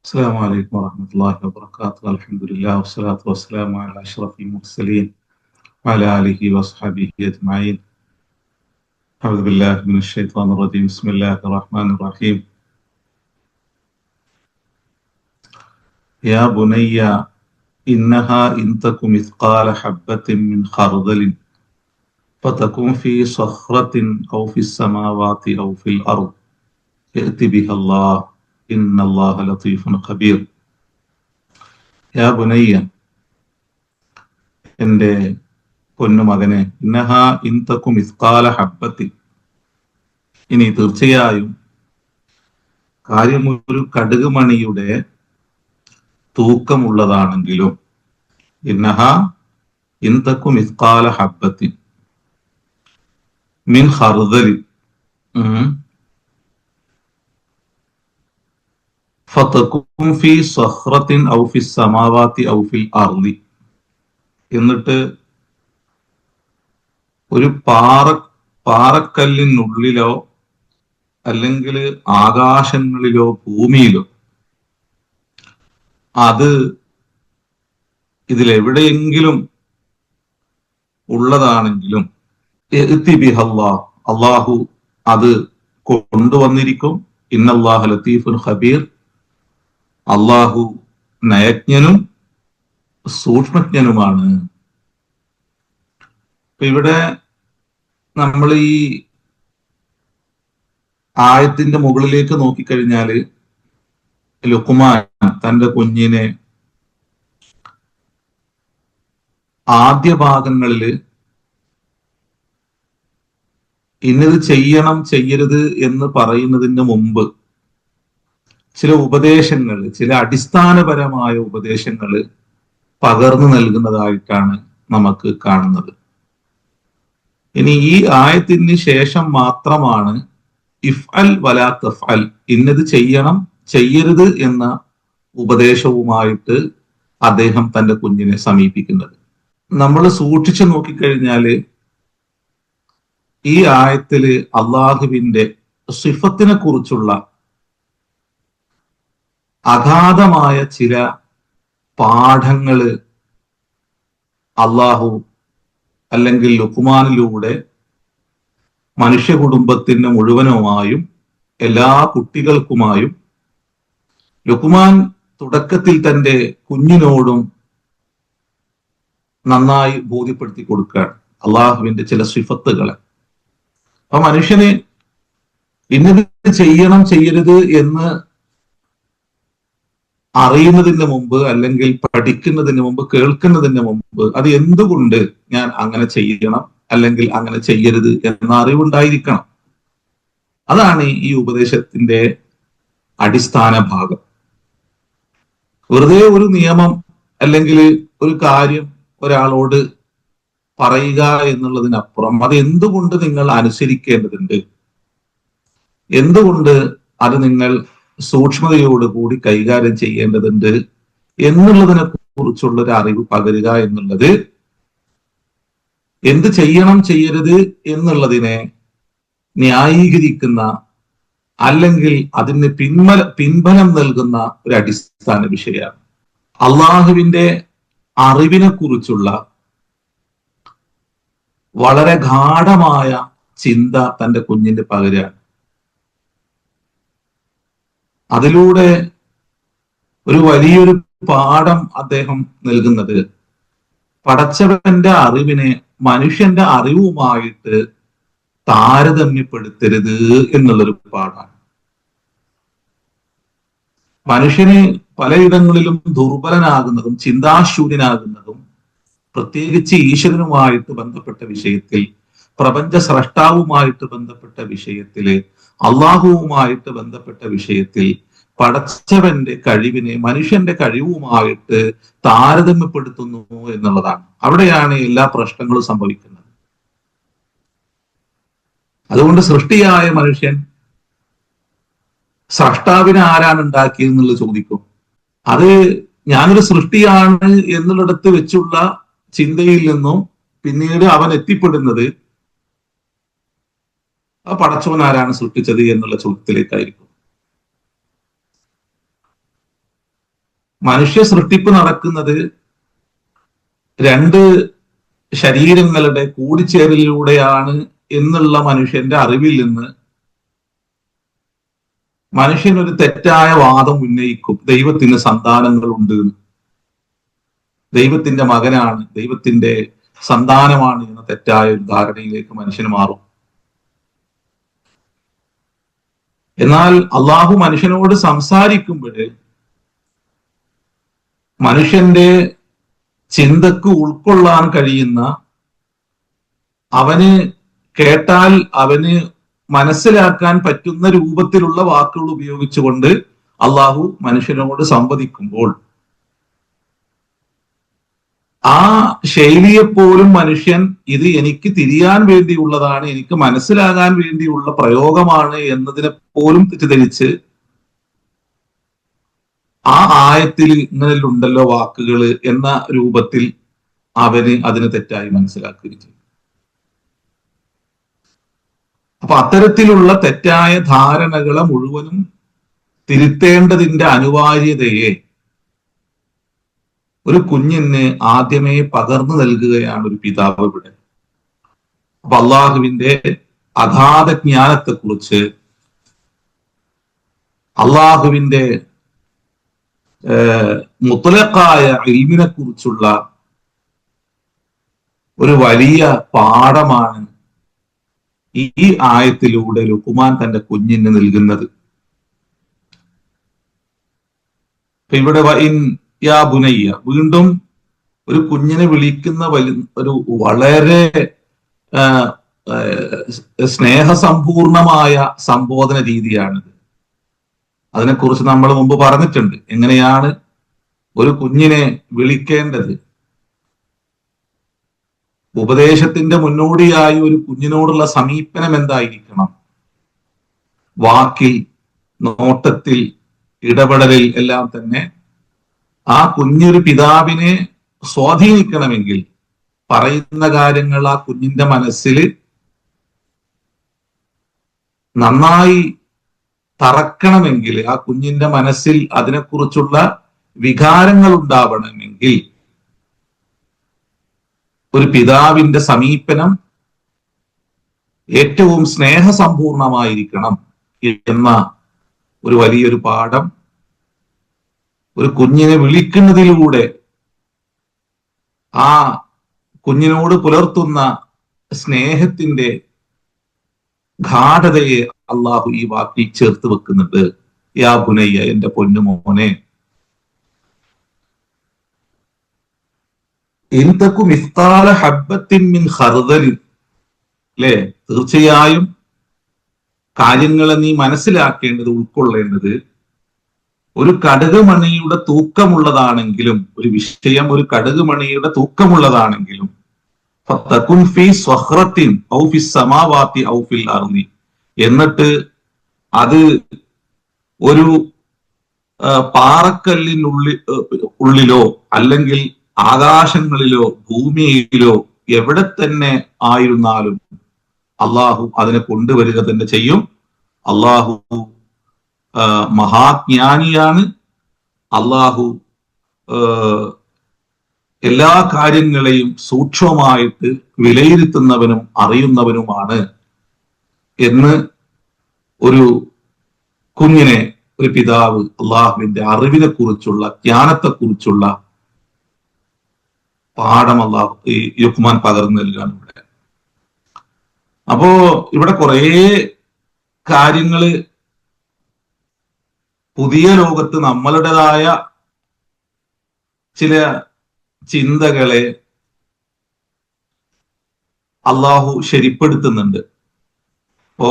السلام عليكم ورحمة الله وبركاته. الحمد لله والصلاة والسلام على أشرف المرسلين وعلى آله وصحبه أجمعين. أعوذ بالله من الشيطان الرجيم. بسم الله الرحمن الرحيم. يا بني إنها إن تك مثقال حبة من خردل فتكون في صخرة أو في السماوات أو في الأرض يأتي بها الله إن الله لطيف خبير. يا بني എൻ്റെ പൊന്നു മകനെ, ഇന്നഹ ഇൻതക്കു മിസ്കാല ഹബ്ബത്തി, ഇനി തീർച്ചയായും കാര്യം ഒരു കടുക് മണിയുടെ തൂക്കമുള്ളതാണെങ്കിലും, ഇന്നഹ ഇൻതക്കു മിസ്കാല ഹബ്ബത്തി മിൻ ഖർദലി ഫതകും ഫി സഖ്റത്തിൻ ഔ ഫി സമാവാതി ഔ ഫിൽ അർളി. എന്നിട്ട് ഒരു പാറക്കല്ലിനുള്ളിലോ അല്ലെങ്കിൽ ആകാശങ്ങളിലോ ഭൂമിയിലോ അത് ഇതിലെവിടെയെങ്കിലും ഉള്ളതാണെങ്കിലും അള്ളാഹു അത് കൊണ്ടുവന്നിരിക്കും. ഇന്നല്ലാഹു ലത്തീഫുൻ ഖബീർ, അള്ളാഹു നയജ്ഞനും സൂക്ഷ്മജ്ഞനുമാണ്. ഇവിടെ നമ്മൾ ഈ ആയത്തിന്റെ മുകളിലേക്ക് നോക്കിക്കഴിഞ്ഞാല് ലുഖ്മാൻ തന്റെ കുഞ്ഞിനെ ആദ്യ ഭാഗങ്ങളില് ഇന്നത് ചെയ്യണം ചെയ്യരുത് എന്ന് പറയുന്നതിന് മുമ്പ് ചില ഉപദേശങ്ങൾ, ചില അടിസ്ഥാനപരമായ ഉപദേശങ്ങൾ പകർന്നു നൽകുന്നതായിട്ടാണ് നമുക്ക് കാണുന്നത്. ഇനി ഈ ആയത്തിന് ശേഷം മാത്രമാണ് ഇഫ്അൽ വലാ തഫ്അൽ, ഇന്നത് ചെയ്യണം ചെയ്യരുത് എന്ന ഉപദേശവുമായിട്ട് അദ്ദേഹം തന്റെ കുഞ്ഞിനെ സമീപിക്കുന്നത്. നമ്മൾ സൂക്ഷിച്ചു നോക്കിക്കഴിഞ്ഞാല് ഈ ആയത്തില് അള്ളാഹുവിന്റെ സിഫത്തിനെ കുറിച്ചുള്ള അഗാധമായ ചില പാഠങ്ങള് അള്ളാഹു അല്ലെങ്കിൽ ലുഖ്മാനിലൂടെ മനുഷ്യ കുടുംബത്തിന് മുഴുവനുമായും എല്ലാ കുട്ടികൾക്കുമായും ലുഖ്മാൻ തുടക്കത്തിൽ തന്റെ കുഞ്ഞിനോടും നന്നായി ബോധ്യപ്പെടുത്തി കൊടുക്കുകയാണ് അള്ളാഹുവിന്റെ ചില സിഫത്തുകളെ. അപ്പൊ മനുഷ്യന് ഇന്നത് ചെയ്യണം ചെയ്യരുത് എന്ന് അറിയുന്നതിന് മുമ്പ്, അല്ലെങ്കിൽ പഠിക്കുന്നതിന് മുമ്പ്, കേൾക്കുന്നതിന് മുമ്പ് അത് എന്തുകൊണ്ട് ഞാൻ അങ്ങനെ ചെയ്യണം അല്ലെങ്കിൽ അങ്ങനെ ചെയ്യരുത് എന്ന അറിവുണ്ടായിരിക്കണം. അതാണ് ഈ ഉപദേശത്തിന്റെ അടിസ്ഥാന ഭാഗം. വെറുതെ ഒരു നിയമം അല്ലെങ്കിൽ ഒരു കാര്യം ഒരാളോട് പറയുക എന്നുള്ളതിനപ്പുറം അത് എന്തുകൊണ്ട് നിങ്ങൾ അനുസരിക്കേണ്ടതുണ്ട്, എന്തുകൊണ്ട് അത് നിങ്ങൾ സൂക്ഷ്മതയോടുകൂടി കൈകാര്യം ചെയ്യേണ്ടതുണ്ട് എന്നുള്ളതിനെ കുറിച്ചുള്ള ഒരു അറിവ് പകരുക എന്നുള്ളത്, എന്ത് ചെയ്യണം ചെയ്യരുത് എന്നുള്ളതിനെ ന്യായീകരിക്കുന്ന അല്ലെങ്കിൽ അതിന് പിൻബലം നൽകുന്ന ഒരു അടിസ്ഥാന വിഷയമാണ്. അള്ളാഹുവിന്റെ അറിവിനെ കുറിച്ചുള്ള വളരെ ഗാഢമായ ചിന്ത തന്റെ കുഞ്ഞിന്റെ പകരാണ്. അതിലൂടെ ഒരു വലിയൊരു പാഠം അദ്ദേഹം നൽകുന്നത് പടച്ചവന്റെ അറിവിനെ മനുഷ്യന്റെ അറിവുമായിട്ട് താരതമ്യപ്പെടുത്തരുത് എന്നുള്ളൊരു പാഠാണ്. മനുഷ്യന് പലയിടങ്ങളിലും ദുർബലനാകുന്നതും ചിന്താശൂന്യനാകുന്നതും പ്രത്യേകിച്ച് ഈശ്വരനുമായിട്ട് ബന്ധപ്പെട്ട വിഷയത്തിൽ, പ്രപഞ്ച സ്രഷ്ടാവുമായിട്ട് ബന്ധപ്പെട്ട വിഷയത്തില്, അള്ളാഹുവുമായിട്ട് ബന്ധപ്പെട്ട വിഷയത്തിൽ പടച്ചവന്റെ കഴിവിനെ മനുഷ്യന്റെ കഴിവുമായിട്ട് താരതമ്യപ്പെടുത്തുന്നു എന്നുള്ളതാണ്. അവിടെയാണ് എല്ലാ പ്രശ്നങ്ങളും സംഭവിക്കുന്നത്. അതുകൊണ്ട് സൃഷ്ടിയായ മനുഷ്യൻ സ്രഷ്ടാവിനെ ആരാണ് ഉണ്ടാക്കിയെന്നുള്ളത് ചോദിക്കും. അത് ഞാനൊരു സൃഷ്ടിയാണ് എന്നുള്ളിടത്ത് വെച്ചുള്ള ചിന്തയിൽ നിന്നും പിന്നീട് അവൻ എത്തിപ്പെടുന്നത് ആ പടച്ചവൻ ആരാണ് സൃഷ്ടിച്ചത് എന്നുള്ള ചോദ്യത്തിലേക്കായിരിക്കും. മനുഷ്യ സൃഷ്ടിപ്പ് നടക്കുന്നത് രണ്ട് ശരീരങ്ങളുടെ കൂടിച്ചേരലിലൂടെയാണ് എന്നുള്ള മനുഷ്യന്റെ അറിവിൽ നിന്ന് മനുഷ്യനൊരു തെറ്റായ വാദം ഉന്നയിക്കും. ദൈവത്തിന് സന്താനങ്ങളുണ്ട്, ദൈവത്തിന്റെ മകനാണ്, ദൈവത്തിന്റെ സന്താനമാണ് എന്ന തെറ്റായ ഒരു ധാരണയിലേക്ക് മനുഷ്യന് മാറും. എന്നാൽ അള്ളാഹു മനുഷ്യനോട് സംസാരിക്കുമ്പോൾ മനുഷ്യന്റെ ചിന്തക്ക് ഉൾക്കൊള്ളാൻ കഴിയുന്ന, അവന് കേട്ടാൽ അവന് മനസ്സിലാക്കാൻ പറ്റുന്ന രൂപത്തിലുള്ള വാക്കുകൾ ഉപയോഗിച്ചുകൊണ്ട് അള്ളാഹു മനുഷ്യനോട് സംവദിക്കുമ്പോൾ ആ ശൈലിയെപ്പോലും മനുഷ്യൻ ഇത് എനിക്ക് തിരിയാൻ വേണ്ടിയുള്ളതാണ്, എനിക്ക് മനസ്സിലാകാൻ വേണ്ടിയുള്ള പ്രയോഗമാണ് എന്നതിനെ പോലും തെറ്റിദ്ധരിച്ച് ആ ആയത്തിൽ ഇങ്ങനെയുണ്ടല്ലോ വാക്കുകൾ എന്ന രൂപത്തിൽ അവന് അതിന് തെറ്റായി മനസ്സിലാക്കുകയും ചെയ്യും. അപ്പൊ അത്തരത്തിലുള്ള തെറ്റായ ധാരണകളെ മുഴുവനും തിരുത്തേണ്ടതിന്റെ അനിവാര്യതയെ ഒരു കുഞ്ഞിന് ആദ്യമേ പകർന്നു നൽകുകയാണ് ഒരു പിതാവ് ഇവിടെ. അപ്പൊ അള്ളാഹുവിന്റെ അഗാധ ജ്ഞാനത്തെക്കുറിച്ച്, അള്ളാഹുവിന്റെ മുത്തലഖായ ഇൽമിനെ കുറിച്ചുള്ള ഒരു വലിയ പാഠമാണ് ഈ ആയത്തിലൂടെ ലുഖ്മാൻ തന്റെ കുഞ്ഞിന് നൽകുന്നത്. ഇവിടെ യാ ബുനയ്യ, വീണ്ടും ഒരു കുഞ്ഞിനെ വിളിക്കുന്ന ഒരു വളരെ സ്നേഹസമ്പൂർണമായ സംബോധന രീതിയാണിത്. അതിനെക്കുറിച്ച് നമ്മൾ മുമ്പ് പറഞ്ഞിട്ടുണ്ട്, എങ്ങനെയാണ് ഒരു കുഞ്ഞിനെ വിളിക്കേണ്ടത്. ഉപദേശത്തിന്റെ മുന്നോടിയായി ഒരു കുഞ്ഞിനോടുള്ള സമീപനം എന്തായിരിക്കണം, വാക്കിൽ, നോട്ടത്തിൽ, ഇടപെടലിൽ എല്ലാം തന്നെ ആ കുഞ്ഞൊരു പിതാവിനെ സ്വാധീനിക്കണമെങ്കിൽ, പറയുന്ന കാര്യങ്ങൾ ആ കുഞ്ഞിന്റെ മനസ്സിൽ നന്നായി തറക്കണമെങ്കിൽ, ആ കുഞ്ഞിന്റെ മനസ്സിൽ അതിനെക്കുറിച്ചുള്ള വികാരങ്ങൾ ഉണ്ടാവണമെങ്കിൽ ഒരു പിതാവിന്റെ സമീപനം ഏറ്റവും സ്നേഹസമ്പൂർണമായിരിക്കണം എന്ന ഒരു വലിയൊരു പാഠം ഒരു കുഞ്ഞിനെ വിളിക്കുന്നതിലൂടെ ആ കുഞ്ഞിനോട് പുലർത്തുന്ന സ്നേഹത്തിന്റെ ഗാഠതയെ അള്ളാഹു ഈ വാക്കിൽ ചേർത്ത് വെക്കുന്നുണ്ട്. യാ ബുനയ്യ, എന്റെ പൊന്നു മോനെ, ഇൻതകു മിസ്കാല ഹബ്ബത്തിൻ മിൻ ഖർദലിൻ, അല്ലേ? തീർച്ചയായും കാര്യങ്ങളെ നീ മനസ്സിലാക്കേണ്ടത്, ഉൾക്കൊള്ളേണ്ടത്, ഒരു കടുകുമണിയുടെ തൂക്കമുള്ളതാണെങ്കിലും, ഒരു വിഷയം ഒരു കടുകുമണിയുടെ തൂക്കമുള്ളതാണെങ്കിലും, ഫതകുൻ ഫീ സ്വഖ്റത്തിൻ ഔ ഫിസ് സമാവാതി ഔ ഫിൽ അർളി, എന്നിട്ട് അത് ഒരു ഉള്ളിലോ അല്ലെങ്കിൽ ആകാശങ്ങളിലോ ഭൂമിയിലോ എവിടെ തന്നെ ആയിരുന്നാലും അള്ളാഹു അതിനെ കൊണ്ടുവരിക തന്നെ ചെയ്യും. അള്ളാഹു മഹാജ്ഞാനിയാണ്. അള്ളാഹു എല്ലാ കാര്യങ്ങളെയും സൂക്ഷ്മമായിട്ട് വിലയിരുത്തുന്നവനും അറിയുന്നവനുമാണ് എന്ന് ഒരു കുഞ്ഞിനെ ഒരു പിതാവ് അള്ളാഹുവിന്റെ അറിവിനെ കുറിച്ചുള്ള, ജ്ഞാനത്തെക്കുറിച്ചുള്ള പാഠം അള്ളാഹു ഈ ലുഖ്മാൻ പകർന്നു നൽകുകയാണ് ഇവിടെ. അപ്പോ ഇവിടെ കുറേ കാര്യങ്ങള് പുതിയ ലോകത്ത് നമ്മളുടേതായ ചില ചിന്തകളെ അള്ളാഹു ശരിപ്പെടുത്തുന്നുണ്ട്. അപ്പോ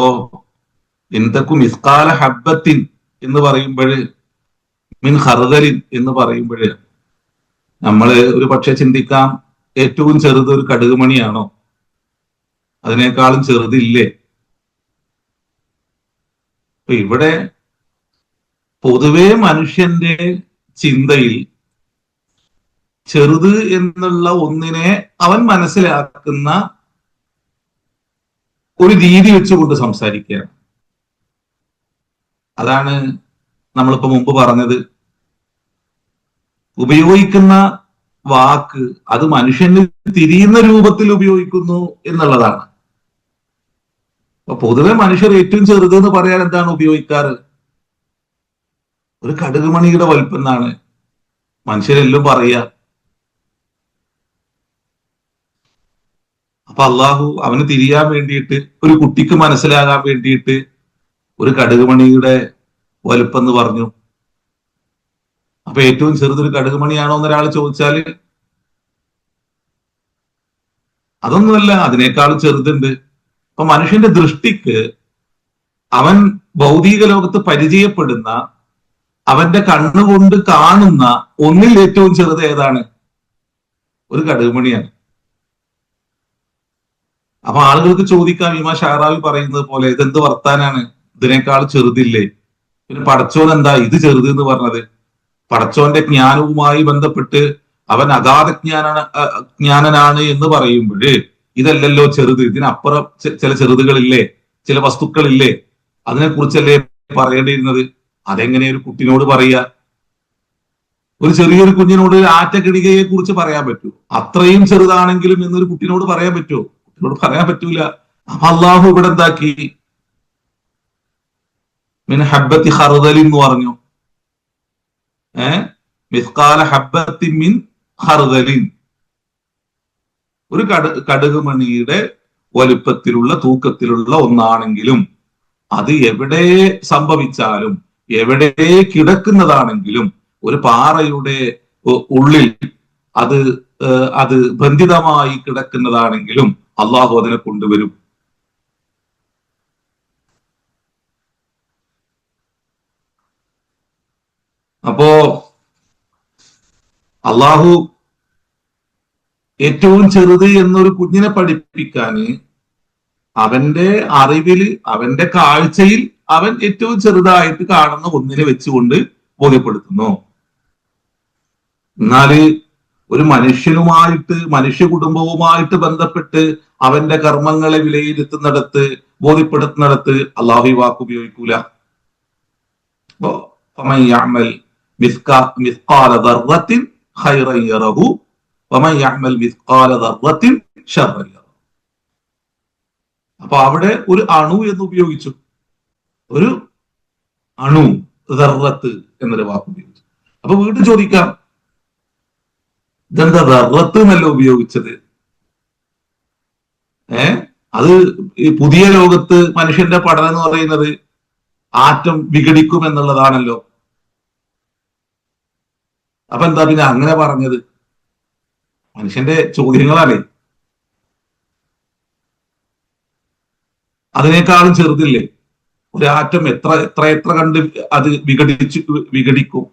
ഇൻതകു മിസ്കാല ഹബ്ബത്തിൻ എന്ന് പറയുമ്പോൾ, മിൻ ഖർദലിൻ എന്ന് പറയുമ്പോൾ നമ്മൾ ഒരു പക്ഷെ ചിന്തിക്കാം, ഏറ്റവും ചെറുത് ഒരു കടുകുമണിയാണോ? അതിനേക്കാളും ചെറുതില്ലേ? അപ്പൊ ഇവിടെ പൊതുവെ മനുഷ്യന്റെ ചിന്തയിൽ ചെറുത് എന്നുള്ള ഒന്നിനെ അവൻ മനസ്സിലാക്കുന്ന ഒരു രീതി വെച്ചുകൊണ്ട് സംസാരിക്കുകയാണ്. അതാണ് നമ്മളിപ്പോ മുമ്പ് പറഞ്ഞത്. ഉപയോഗിക്കുന്ന വാക്ക് അത് മനുഷ്യന് തിരിയുന്ന രൂപത്തിൽ ഉപയോഗിക്കുന്നു എന്നുള്ളതാണ്. അപ്പൊ പൊതുവെ മനുഷ്യർ ഏറ്റവും ചെറുത് എന്ന് പറയാൻ എന്താണ് ഉപയോഗിക്കാറ്? ഒരു കടുകുമണിയുടെ വലിപ്പം എന്നാണ് മനുഷ്യരെല്ലാം പറയുക. അപ്പൊ അള്ളാഹു അവന് തിരിയാൻ വേണ്ടിയിട്ട്, ഒരു കുട്ടിക്ക് മനസ്സിലാകാൻ വേണ്ടിയിട്ട് ഒരു കടുകുമണിയുടെ വലുപ്പം എന്ന് പറഞ്ഞു. അപ്പൊ ഏറ്റവും ചെറുതൊരു കടുകുമണിയാണോ എന്നൊരാൾ ചോദിച്ചാല് അതൊന്നുമല്ല, അതിനേക്കാളും ചെറുതുണ്ട്. അപ്പൊ മനുഷ്യന്റെ ദൃഷ്ടിക്ക് അവൻ ഭൗതിക ലോകത്ത് പരിചയപ്പെടുന്ന, അവന്റെ കണ്ണുകൊണ്ട് കാണുന്ന ഒന്നിൽ ഏറ്റവും ചെറുത് ഏതാണ്? ഒരു കടുകുമണിയാണ്. അപ്പൊ ആളുകൾക്ക് ചോദിക്കാം, ഇമാം ഷാറാവി പറയുന്നത് പോലെ, ഇതെന്ത് വർത്താനാണ്, ഇതിനേക്കാൾ ചെറുതില്ലേ? പിന്നെ പടച്ചോൻ എന്താ ഇത് ചെറുത് എന്ന് പറഞ്ഞത്? പടച്ചോന്റെ ജ്ഞാനവുമായി ബന്ധപ്പെട്ട് അവൻ അഗാധ ജ്ഞാനനാണ് എന്ന് പറയുമ്പോൾ ഇതല്ലല്ലോ ചെറുത്, ഇതിനപ്പുറം ചില ചെറുതുകളില്ലേ, ചില വസ്തുക്കളില്ലേ, അതിനെക്കുറിച്ചല്ലേ പറയേണ്ടിയിരുന്നത്? അതെങ്ങനെ ഒരു കുട്ടിനോട് പറയുക? ഒരു ചെറിയൊരു കുഞ്ഞിനോട് ആറ്റക്കിടികയെ കുറിച്ച് പറയാൻ പറ്റൂ? അത്രയും ചെറുതാണെങ്കിലും എന്നൊരു കുട്ടിനോട് പറയാൻ പറ്റുമോ? കുട്ടിനോട് പറയാൻ പറ്റൂല. അപ്പൊ അള്ളാഹു ഇവിടെ എന്താക്കി? മിൻ ഹബ്ബത്തി ഖർദലിൻ എന്ന് പറഞ്ഞു. മിസ്കാല ഹബ്ബത്തി മിൻ ഖർദലിൻ, ഒരു കടുകുമണിയുടെ വലുപ്പത്തിലുള്ള തൂക്കത്തിലുള്ള ഒന്നാണെങ്കിലും അത് എവിടെ സംഭവിച്ചാലും, എവിടെ കിടക്കുന്നതാണെങ്കിലും, ഒരു പാറയുടെ ഉള്ളിൽ അത് ബന്ധിതമായി കിടക്കുന്നതാണെങ്കിലും അള്ളാഹു അതിനെ കൊണ്ടുവരും. അപ്പോ അള്ളാഹു ഏറ്റവും ചെറുത് എന്നൊരു കുഞ്ഞിനെ പഠിപ്പിക്കാന് അവന്റെ അറിവില്, അവന്റെ കാഴ്ചയിൽ അവൻ ഏറ്റവും ചെറുതായിട്ട് കാണുന്ന ഒന്നിനെ വെച്ചുകൊണ്ട് ബോധ്യപ്പെടുത്തുന്നു. എന്നാല് ഒരു മനുഷ്യനുമായിട്ട്, മനുഷ്യ കുടുംബവുമായിട്ട് ബന്ധപ്പെട്ട് അവന്റെ കർമ്മങ്ങളെ വിലയിരുത്തുന്നിടത്ത്, ബോധ്യപ്പെടുത്തുന്നിടത്ത് അള്ളാഹു ഈ വാക്ക് ഉപയോഗിക്കൂല. അപ്പോ മിസ്കാല ദർറത്തിൻ ഖൈറൻ യറഹു വമൻ യഅമൽ മിസ്കാല ദർറത്തിൻ ശർറൻ യറഹു. അപ്പൊ അവിടെ ഒരു അണു എന്ന് ഉപയോഗിച്ചു, ഒരു അണു, ദർറത്ത് എന്നൊരു വാക്ക് ഉപയോഗിച്ചു. അപ്പൊ വീണ്ടും ചോദിക്കാം, ഇതെന്താ ദർറത്ത് എന്നല്ല ഉപയോഗിച്ചത്? അത് ഈ പുതിയ ലോകത്ത് മനുഷ്യന്റെ പഠനം എന്ന് പറയുന്നത് ആറ്റം വിഘടിക്കും എന്നുള്ളതാണല്ലോ. അപ്പൊ എന്താ പിന്നെ അങ്ങനെ പറഞ്ഞത്? മനുഷ്യന്റെ ചോദ്യങ്ങളാണേ. അതിനേക്കാളും ചെറുതില്ലേ ഒരു ആറ്റം? എത്ര എത്ര എത്ര കണ്ട് അത് വിഘടിക്കും.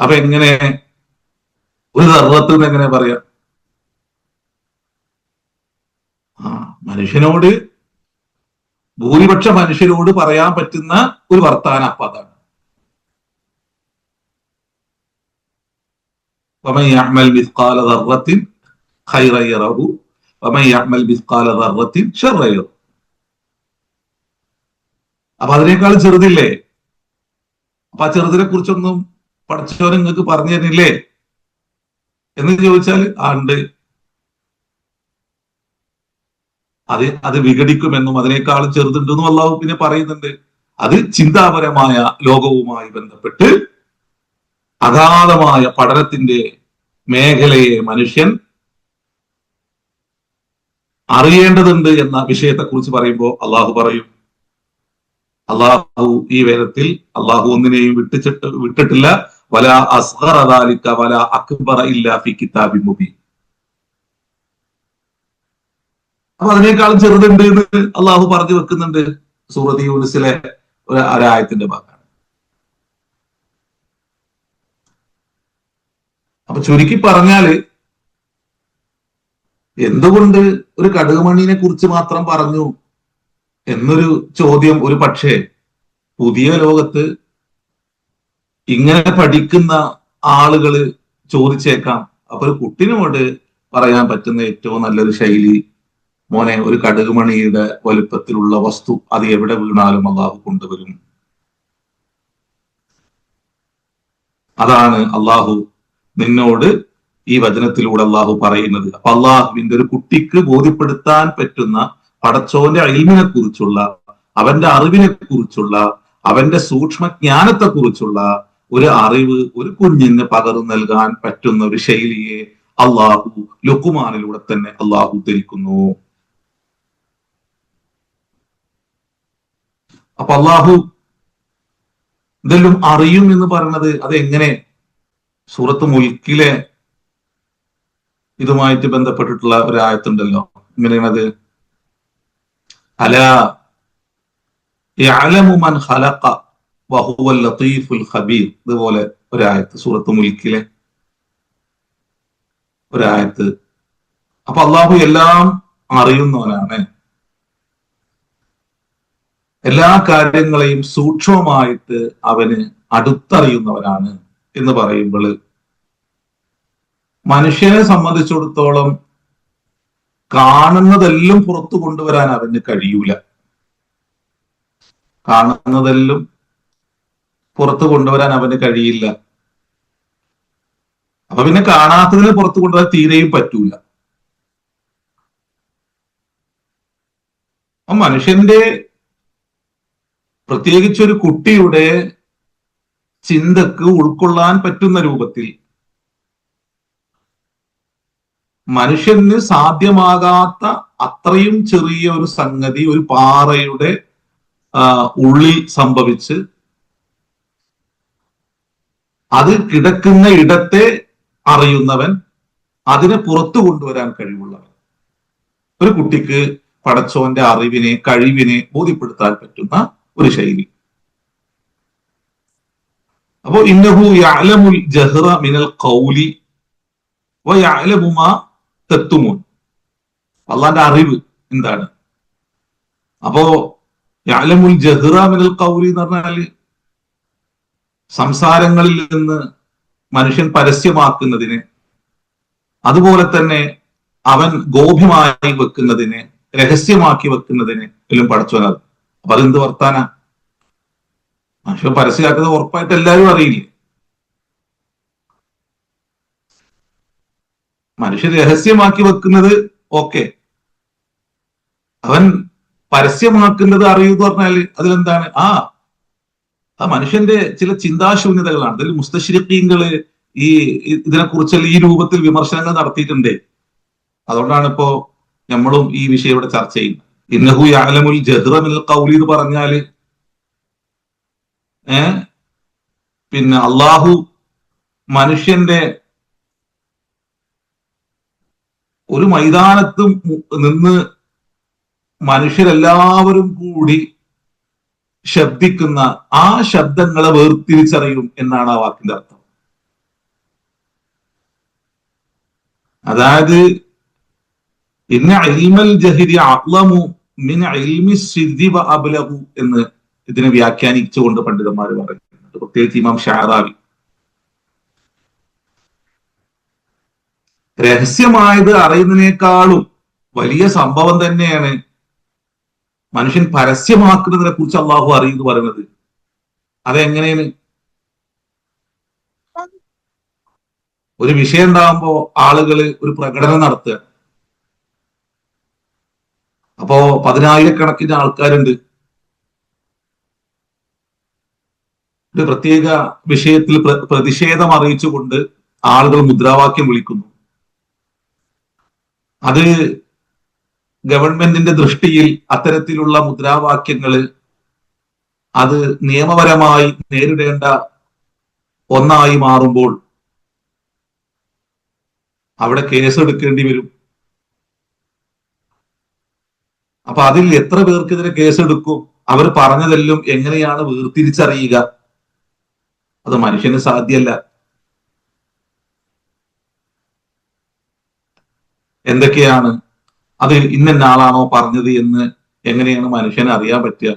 അപ്പൊ എങ്ങനെ ഒരു ദർറത്ത് എന്ന് എങ്ങനെ പറയാം? മനുഷ്യനോട്, ഭൂരിപക്ഷ മനുഷ്യരോട് പറയാൻ പറ്റുന്ന ഒരു വർത്താനം അപ്പൊ അതാണ്. വമൻ യഅമൽ മിസ്ഖാല ദർറത്തിൻ ഖൈറൻ യറഹു വമൻ യഅമൽ മിസ്ഖാല ദർറത്തിൻ ശർറൻ യറഹു. അപ്പൊ അതിനേക്കാളും ചെറുതില്ലേ? അപ്പൊ ആ ചെറുതിനെ കുറിച്ചൊന്നും പഠിച്ചവൻ നിങ്ങൾക്ക് പറഞ്ഞു തരുന്നില്ലേ എന്ന് ചോദിച്ചാൽ ഉണ്ട്. അത് വിഘടിക്കുമെന്നും അതിനേക്കാളും ചെറുതുണ്ടെന്നും അള്ളാഹു പിന്നെ പറയുന്നുണ്ട്. അത് ചിന്താപരമായ ലോകവുമായി ബന്ധപ്പെട്ട് അഗാധമായ പഠനത്തിന്റെ മേഖലയെ മനുഷ്യൻ അറിയേണ്ടതുണ്ട് എന്ന വിഷയത്തെ കുറിച്ച് പറയുമ്പോൾ അള്ളാഹു പറയും, അള്ളാഹു ഈ വേദത്തിൽ അള്ളാഹു ഒന്നിനെയും വിട്ടിട്ടില്ല. വല അസ്ഗറ ദാലിക വല അക്ബറ ഇല്ലാ ഫി കിതാബിൻ മുബീൻ. അപ്പൊ അതിനേക്കാളും ചെറുതുണ്ട് എന്ന് അള്ളാഹു പറഞ്ഞു വെക്കുന്നുണ്ട് സൂറത്ത് യൂനുസിലെ ഒരായത്തിന്റെ ഭാഗമാണ്. അപ്പൊ ചുരുക്കി പറഞ്ഞാല്, എന്തുകൊണ്ട് ഒരു കടുകുമണിനെ കുറിച്ച് മാത്രം പറഞ്ഞു എന്നൊരു ചോദ്യം ഒരു പക്ഷേ പുതിയ ലോകത്ത് ഇങ്ങനെ പഠിക്കുന്ന ആളുകള് ചോദിച്ചേക്കാം. അപ്പൊ ഒരു കുട്ടിനോട് പറയാൻ പറ്റുന്ന ഏറ്റവും നല്ലൊരു ശൈലി, മോനെ, ഒരു കടുകുമണിയുടെ വലുപ്പത്തിലുള്ള വസ്തു അത് എവിടെ വീണാലും അള്ളാഹു കൊണ്ടുവരും. അതാണ് അള്ളാഹു നിന്നോട് ഈ വചനത്തിലൂടെ അള്ളാഹു പറയുന്നത്. അപ്പൊ അള്ളാഹുവിന്റെ ഒരു കുട്ടിക്ക് ബോധ്യപ്പെടുത്താൻ പറ്റുന്ന പടച്ചോന്റെ ഇൽമിനെ കുറിച്ചുള്ള, അവന്റെ അറിവിനെ കുറിച്ചുള്ള, അവന്റെ സൂക്ഷ്മജ്ഞാനത്തെ കുറിച്ചുള്ള ഒരു അറിവ് ഒരു കുഞ്ഞിന് പകർന്നു നൽകാൻ പറ്റുന്ന ഒരു ശൈലിയെ അള്ളാഹു ലുക്കുമാനിലൂടെ തന്നെ അള്ളാഹു ഉദ്ധരിക്കുന്നു. അപ്പൊ അള്ളാഹു ഇതെല്ലാം അറിയും എന്ന് പറയുന്നത് അത് എങ്ങനെ? സൂറത്ത് മുൽക്കിലെ ഇതുമായിട്ട് ബന്ധപ്പെട്ടിട്ടുള്ള ഒരു ആയത്തുണ്ടല്ലോ, എങ്ങനെയാണത്? അലാ യഅലമു മൻ ഖലഖ വഹുവൽ ലത്തീഫുൽ ഖബീർ. ഇതുപോലെ ഒരായത്ത് സൂറത്ത് മുൽക്കിലെ ഒരായത്ത്. അപ്പൊ അള്ളാഹു എല്ലാം അറിയുന്നവനാണ്, എല്ലാ കാര്യങ്ങളെയും സൂക്ഷ്മമായിട്ട് അവന് അടുത്തറിയുന്നവനാണ് എന്ന് പറയുമ്പോൾ മനുഷ്യനെ സംബന്ധിച്ചിടത്തോളം കാണുന്നതെല്ലാം പുറത്തു കൊണ്ടുവരാൻ അവന് കഴിയൂല. കാണുന്നതെല്ലാം പുറത്തു കൊണ്ടുവരാൻ അവന് കഴിയില്ല. അപ്പൊ പിന്നെ കാണാത്തതിനെ പുറത്തു കൊണ്ടുവരാൻ തീരെയും പറ്റൂല. അപ്പൊ മനുഷ്യന്റെ, പ്രത്യേകിച്ച് ഒരു കുട്ടിയുടെ ചിന്തക്ക് ഉൾക്കൊള്ളാൻ പറ്റുന്ന രൂപത്തിൽ മനുഷ്യന് സാധ്യമാകാത്ത അത്രയും ചെറിയ ഒരു സംഗതി ഒരു പാറയുടെ ഉള്ളിൽ സംഭവിച്ച് അത് കിടക്കുന്ന ഇടത്തെ അറിയുന്നവൻ, അതിനെ പുറത്തു കൊണ്ടുവരാൻ കഴിവുള്ളവൻ. ഒരു കുട്ടിക്ക് പടച്ചോന്റെ അറിവിനെ, കഴിവിനെ ബോധ്യപ്പെടുത്താൻ പറ്റുന്ന ഒരു ശൈലി. അപ്പോ ഇന്നഹു യഅലമുൽ ജഹ്റ മിനൽ ഖൗലി വയഅലമു മാ തക്തുമൂൻ. അള്ളാന്റെ അറിവ് എന്താണ്? അപ്പോ യഅലമുൽ ജഹ്റ മിനൽ ഖൗലി എന്ന് പറഞ്ഞാല് സംസാരങ്ങളിൽ നിന്ന് മനുഷ്യൻ പരസ്യമാക്കുന്നതിന്, അതുപോലെ തന്നെ അവൻ ഗോപ്യമായി വെക്കുന്നതിന്, രഹസ്യമാക്കി വെക്കുന്നതിന് എല്ലാം പടച്ചോനാണ്. അപ്പൊ അതെന്ത് വർത്താന? മനുഷ്യൻ പരസ്യമാക്കുന്നത് ഉറപ്പായിട്ട് എല്ലാവരും അറിയില്ലേ? മനുഷ്യൻ രഹസ്യമാക്കി വെക്കുന്നത് ഓക്കെ, അവൻ പരസ്യമാക്കുന്നത് അറിയുമെന്ന് പറഞ്ഞാല് അതിലെന്താണ്? ആ മനുഷ്യന്റെ ചില ചിന്താശൂന്യതകളാണ്. അതിൽ മുസ്തശ്രിഖീങ്ങള് ഈ ഇതിനെക്കുറിച്ചുള്ള ഈ രൂപത്തിൽ വിമർശനങ്ങൾ നടത്തിയിട്ടുണ്ട്. അതുകൊണ്ടാണ് ഇപ്പോ നമ്മളും ഈ വിഷയം ഇവിടെ ചർച്ച ചെയ്യുന്നത്. ഇന്നഹു യഅലമുൽ ജഹ്റ മിനൽ ഖൗലി എന്ന് പറഞ്ഞാല് പിന്നെ അള്ളാഹു മനുഷ്യന്റെ ഒരു മൈതാനത്ത് നിന്ന് മനുഷ്യരെല്ലാവരും കൂടി ശബ്ദിക്കുന്ന ആ ശബ്ദങ്ങളെ വേർതിരിച്ചറിയും എന്നാണ് ആ വാക്കിന്റെ അർത്ഥം. അതായത് ഇന്ന ഇൽമൽ ജഹരി അഅ്ലമു മിൻ ഇൽമി സിദ്ദി വ അബ്ലഗു എന്ന് ഇതിനെ വ്യാഖ്യാനിച്ചുകൊണ്ട് പണ്ഡിതന്മാർ പറയുന്നുണ്ട്. പ്രത്യേകിച്ച് ഇമാം ഷഅറാവി. രഹസ്യമായത് അറിയുന്നതിനേക്കാളും വലിയ സംഭവം തന്നെയാണ് മനുഷ്യൻ പരസ്യമാക്കുന്നതിനെ കുറിച്ച് അള്ളാഹു അറിയുന്നു പറയുന്നത്. അതെങ്ങനെയാണ്? ഒരു വിഷയം ഉണ്ടാകുമ്പോ ആളുകള് ഒരു പ്രകടനം നടത്തുക. അപ്പോ 10,000-കണക്കിന് ആൾക്കാരുണ്ട്. ഒരു പ്രത്യേക വിഷയത്തിൽ പ്രതിഷേധം അറിയിച്ചുകൊണ്ട് ആളുകൾ മുദ്രാവാക്യം വിളിക്കുന്നു. അത് ഗവൺമെന്റിന്റെ ദൃഷ്ടിയിൽ അത്തരത്തിലുള്ള മുദ്രാവാക്യങ്ങള് അത് നിയമപരമായി നേരിടേണ്ട ഒന്നായി മാറുമ്പോൾ അവിടെ കേസെടുക്കേണ്ടി വരും. അപ്പൊ അതിൽ എത്ര പേർക്കെതിരെ കേസെടുക്കും? അവർ പറഞ്ഞതെല്ലാം എങ്ങനെയാണ് വേർതിരിച്ചറിയുക? അത് മനുഷ്യന് സാധ്യല്ല. എന്തൊക്കെയാണ് അത്? ഇന്ന ആളാണോ പറഞ്ഞത് എന്ന് എങ്ങനെയാണ് മനുഷ്യന് അറിയാൻ പറ്റുക?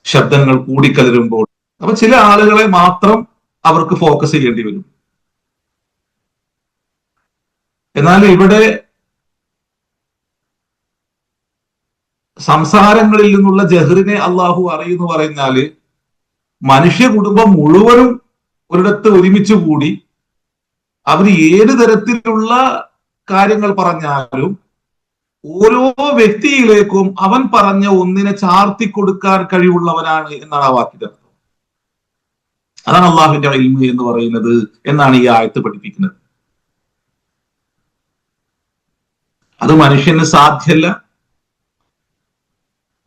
ശബ്ദങ്ങൾ കൂടിക്കലരുമ്പോൾ. അപ്പൊ ചില ആളുകളെ മാത്രം അവർക്ക് ഫോക്കസ് ചെയ്യേണ്ടി വരും. എന്നാൽ ഇവിടെ സംസാരങ്ങളിൽ നിന്നുള്ള ജഹറിനെ അള്ളാഹു അറിയുന്നു പറഞ്ഞാല് മനുഷ്യ കുടുംബം മുഴുവനും ഒരിടത്ത് ഒരുമിച്ച് കൂടി അവർ ഏത് തരത്തിലുള്ള കാര്യങ്ങൾ പറഞ്ഞാലും ഓരോ വ്യക്തിയിലേക്കും അവൻ പറഞ്ഞ ഒന്നിനെ ചാർത്തി കൊടുക്കാൻ കഴിവുള്ളവനാണ് എന്നാണ് ആ വാക്കിന്റെ അർത്ഥം. അതാണ് അള്ളാഹുവിന്റെ ഇൽമ് എന്ന് പറയുന്നത് എന്നാണ് ഈ ആയത്ത് പഠിപ്പിക്കുന്നത്. അത് മനുഷ്യന് സാധ്യല്ല.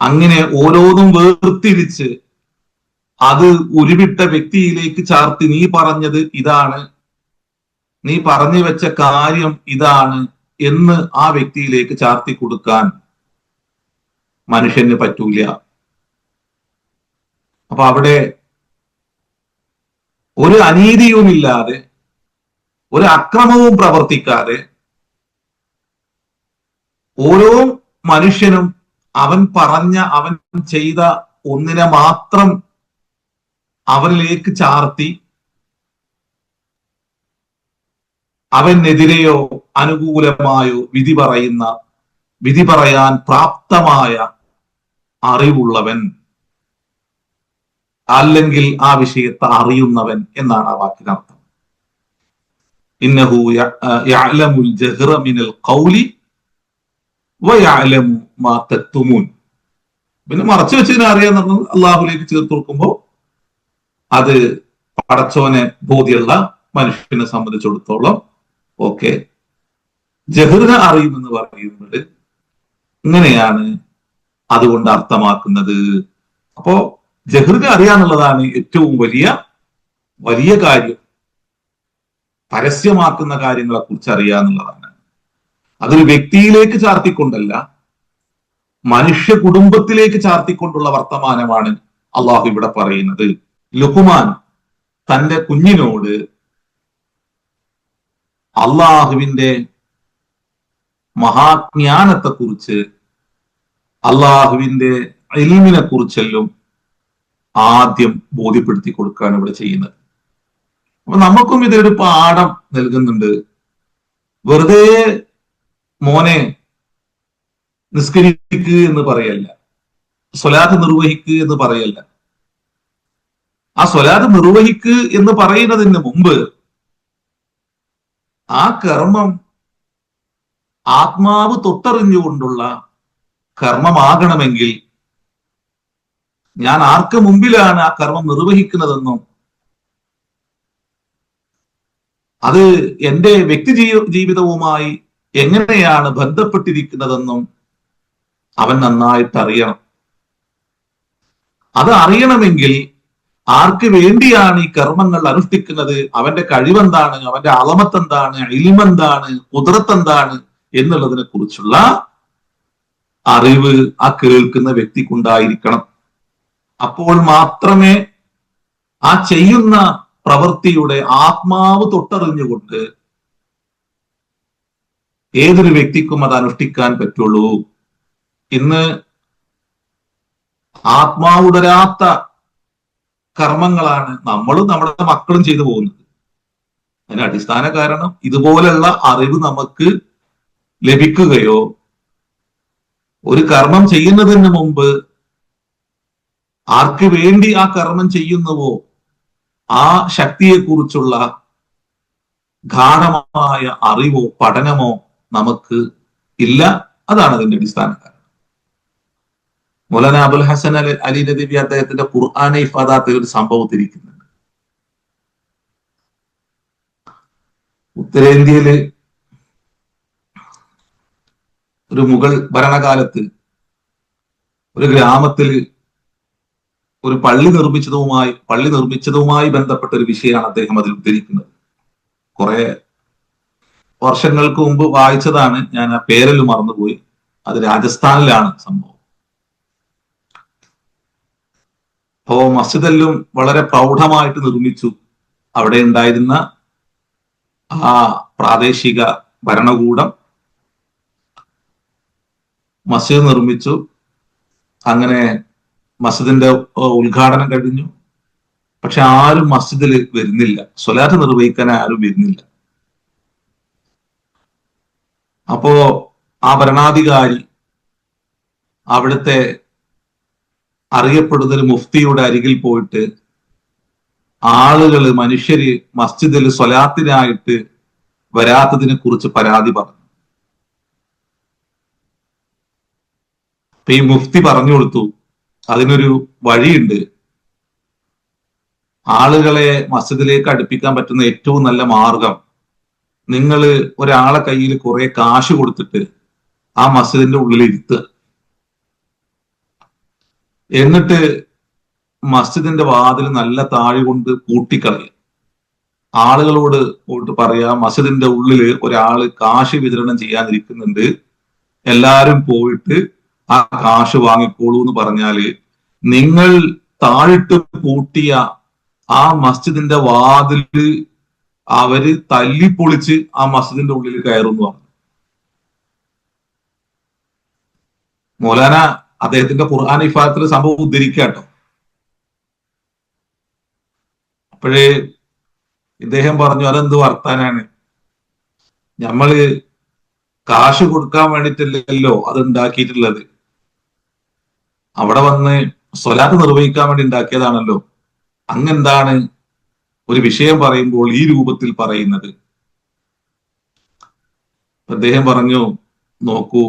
അങ്ങനെ ഓരോന്നും വേർതിരിച്ച് അത് ഉരുവിട്ട വ്യക്തിയിലേക്ക് ചാർത്തി നീ പറഞ്ഞത് ഇതാണ്, നീ പറഞ്ഞു വെച്ച കാര്യം ഇതാണ് എന്ന് ആ വ്യക്തിയിലേക്ക് ചാർത്തി കൊടുക്കാൻ മനുഷ്യന് പറ്റൂല. അപ്പൊ അവിടെ ഒരു അനീതിയുമില്ലാതെ ഒരു അക്രമവും പ്രവർത്തിക്കാതെ ഓരോ മനുഷ്യനും അവൻ പറഞ്ഞ അവൻ ചെയ്ത ഒന്നിനെ മാത്രം അവനിലേക്ക് ചാർത്തി അവനെതിരെയോ അനുകൂലമായോ വിധി പറയാൻ പ്രാപ്തമായ അറിവുള്ളവൻ, അല്ലെങ്കിൽ ആ വിഷയത്തെ അറിയുന്നവൻ എന്നാണ് ആ വാക്കിനർത്ഥം. ഇന്നഹു യഅലമുൽ ജഹ്റ മിനൽ ഖൗലി വയഅലമു മാ തക്തുമൂൻ. പിന്നെ മറച്ചു വെച്ചതിനെ അറിയാന്ന് പറഞ്ഞത് അള്ളാഹുലേക്ക് ചേർത്ത് കൊടുക്കുമ്പോൾ അത് പടച്ചോനെ ബോധ്യമുള്ള മനുഷ്യനെ സംബന്ധിച്ചിടത്തോളം ഓക്കെ. ജഹ്റിനെ അറിയുമെന്ന് പറയുന്നത് ഇങ്ങനെയാണ് അതുകൊണ്ട് അർത്ഥമാക്കുന്നത്. അപ്പോ ജഹ്റിനെ അറിയാന്നുള്ളതാണ് ഏറ്റവും വലിയ കാര്യം. പരസ്യമാക്കുന്ന കാര്യങ്ങളെ കുറിച്ച് അറിയാന്നുള്ളതാണ്. അതൊരു വ്യക്തിയിലേക്ക് ചാർത്തിക്കൊണ്ടല്ല, മനുഷ്യ കുടുംബത്തിലേക്ക് ചാർത്തിക്കൊണ്ടുള്ള വർത്തമാനമാണ് അള്ളാഹു ഇവിടെ പറയുന്നത്. ലുഖ്മാൻ തന്റെ കുഞ്ഞിനോട് അള്ളാഹുവിന്റെ മഹാജ്ഞാനത്തെക്കുറിച്ച്, അള്ളാഹുവിന്റെ ഇൽമിനെ കുറിച്ചെല്ലാം ആദ്യം ബോധ്യപ്പെടുത്തി കൊടുക്കുകയാണ് ഇവിടെ ചെയ്യുന്നത്. അപ്പൊ നമുക്കും ഇതൊരു പാഠം നൽകുന്നുണ്ട്. വെറുതെ മോനെ നിസ്കരിക്കുക എന്ന് പറയല്ല, സ്വലാത്ത് നിർവഹിക്കുക എന്ന് പറയല്ല. ആ സ്വലാത്ത് നിർവഹിക്കുക എന്ന് പറയുന്നതിന് മുമ്പ് ആ കർമ്മം ആത്മാവ് തൊട്ടറിഞ്ഞുകൊണ്ടുള്ള കർമ്മമാകണമെങ്കിൽ ഞാൻ ആർക്ക് മുമ്പിലാണ് ആ കർമ്മം നിർവഹിക്കുന്നതെന്നും അത് എന്റെ വ്യക്തി ജീവിതവുമായി എങ്ങനെയാണ് ബന്ധപ്പെട്ടിരിക്കുന്നതെന്നും അവൻ നന്നായിട്ട് അറിയണം. അത് അറിയണമെങ്കിൽ ആർക്ക് വേണ്ടിയാണ് ഈ കർമ്മങ്ങൾ അനുഷ്ഠിക്കുന്നത്, അവന്റെ കഴിവെന്താണ്, അവന്റെ അളമത്ത് എന്താണ്, ഇൽമെന്താണ്, കുദ്റത്ത് എന്താണ് എന്നുള്ളതിനെ കുറിച്ചുള്ള അറിവ് ആ കേൾക്കുന്ന വ്യക്തിക്കുണ്ടായിരിക്കണം. അപ്പോൾ മാത്രമേ ആ ചെയ്യുന്ന പ്രവൃത്തിയുടെ ആത്മാവ് തൊട്ടറിഞ്ഞുകൊണ്ട് ഏതൊരു വ്യക്തിക്കും അത് അനുഷ്ഠിക്കാൻ പറ്റുള്ളൂ. ഇന്ന് ആത്മാവുടരാത്ത കർമ്മങ്ങളാണ് നമ്മളും നമ്മുടെ മക്കളും ചെയ്തു പോകുന്നത്. അതിന് അടിസ്ഥാന കാരണം ഇതുപോലുള്ള അറിവ് നമുക്ക് ലഭിക്കുകയോ ഒരു കർമ്മം ചെയ്യുന്നതിന് മുമ്പ് ആർക്ക് വേണ്ടി ആ കർമ്മം ചെയ്യുന്നുവോ ആ ശക്തിയെക്കുറിച്ചുള്ള ഗാഢമായ അറിവോ പഠനമോ നമുക്ക് ഇല്ല. അതാണ് അതിന്റെ അടിസ്ഥാന കാരണം. മൗലാന അബുൽ ഹസൻ അലി നദവി അദ്ദേഹത്തിന്റെ ഖുർആനെ ഇഫാദാത്തിൽ ഒരു സംഭവത്തിരിക്കുന്നുണ്ട്. ഉത്തരേന്ത്യയില് ഒരു മുഗൾ ഭരണകാലത്ത് ഒരു ഗ്രാമത്തിൽ ഒരു പള്ളി നിർമ്മിച്ചതുമായി ബന്ധപ്പെട്ട ഒരു വിഷയമാണ് അദ്ദേഹം അതിൽ ഉദ്ധരിക്കുന്നത്. കുറെ വർഷങ്ങൾക്ക് മുമ്പ് വായിച്ചതാണ്, ഞാൻ ആ പേരെല്ലാം മറന്നുപോയി. അത് രാജസ്ഥാനിലാണ് സംഭവം. അപ്പോ മസ്ജിദെല്ലാം വളരെ പ്രൗഢമായിട്ട് നിർമ്മിച്ചു. അവിടെ ഉണ്ടായിരുന്ന ആ പ്രാദേശിക ഭരണകൂടം മസ്ജിദ് നിർമ്മിച്ചു. അങ്ങനെ മസ്ജിദിന്റെ ഉദ്ഘാടനം കഴിഞ്ഞു. പക്ഷെ ആരും മസ്ജിദിൽ വരുന്നില്ല, സ്വലാത്ത് നിർവഹിക്കാൻ ആരും വരുന്നില്ല. അപ്പോ ആ ഭരണാധികാരി അവിടുത്തെ അറിയപ്പെടുന്ന ഒരു മുഫ്തിയുടെ അരികിൽ പോയിട്ട് ആളുകള് മനുഷ്യര് മസ്ജിദിൽ സ്വലാത്തിനായിട്ട് വരാത്തതിനെ കുറിച്ച് പരാതി പറഞ്ഞു. അപ്പൊ ഈ മുഫ്തി പറഞ്ഞു കൊടുത്തു, അതിനൊരു വഴിയുണ്ട്. ആളുകളെ മസ്ജിദിലേക്ക് അടുപ്പിക്കാൻ പറ്റുന്ന ഏറ്റവും നല്ല മാർഗം, നിങ്ങൾ ഒരാളെ കയ്യിൽ കുറെ കാശ് കൊടുത്തിട്ട് ആ മസ്ജിദിന്റെ ഉള്ളിൽ ഇരുത്തുക. എന്നിട്ട് മസ്ജിദിന്റെ വാതിൽ നല്ല താഴെ കൊണ്ട് പൂട്ടിക്കളയുക. ആളുകളോട് പോയിട്ട് പറയാ, മസ്ജിദിന്റെ ഉള്ളില് ഒരാള് കാശ് വിതരണം ചെയ്യാനിരിക്കുന്നുണ്ട്, എല്ലാരും പോയിട്ട് ആ കാശ് വാങ്ങിക്കോളൂ എന്ന് പറഞ്ഞാല് നിങ്ങൾ താഴിട്ട് പൂട്ടിയ ആ മസ്ജിദിന്റെ വാതില് അവര് തല്ലിപ്പൊളിച്ച് ആ മസ്ജിദിന്റെ ഉള്ളിൽ കയറുന്നു പറഞ്ഞു. മൗലാന അദ്ദേഹത്തിന്റെ ഖുർആൻ ഇഫാത്തിലെ സംഭവം ഉദ്ധരിക്കാട്ടോ. അപ്പോഴേ ഇദ്ദേഹം പറഞ്ഞു, അതെന്ത് വർത്താനാണ്, നമ്മള് കാശ് കൊടുക്കാൻ വേണ്ടിയിട്ടല്ലല്ലോ അത് ഉണ്ടാക്കിയിട്ടുള്ളത്, അവിടെ വന്ന് സ്വലാത്ത് നിർവഹിക്കാൻ വേണ്ടി ഉണ്ടാക്കിയതാണല്ലോ, അങ്ങെന്താണ് ഒരു വിഷയം പറയുമ്പോൾ ഈ രൂപത്തിൽ പറയുന്നത്? അദ്ദേഹം പറഞ്ഞു, നോക്കൂ,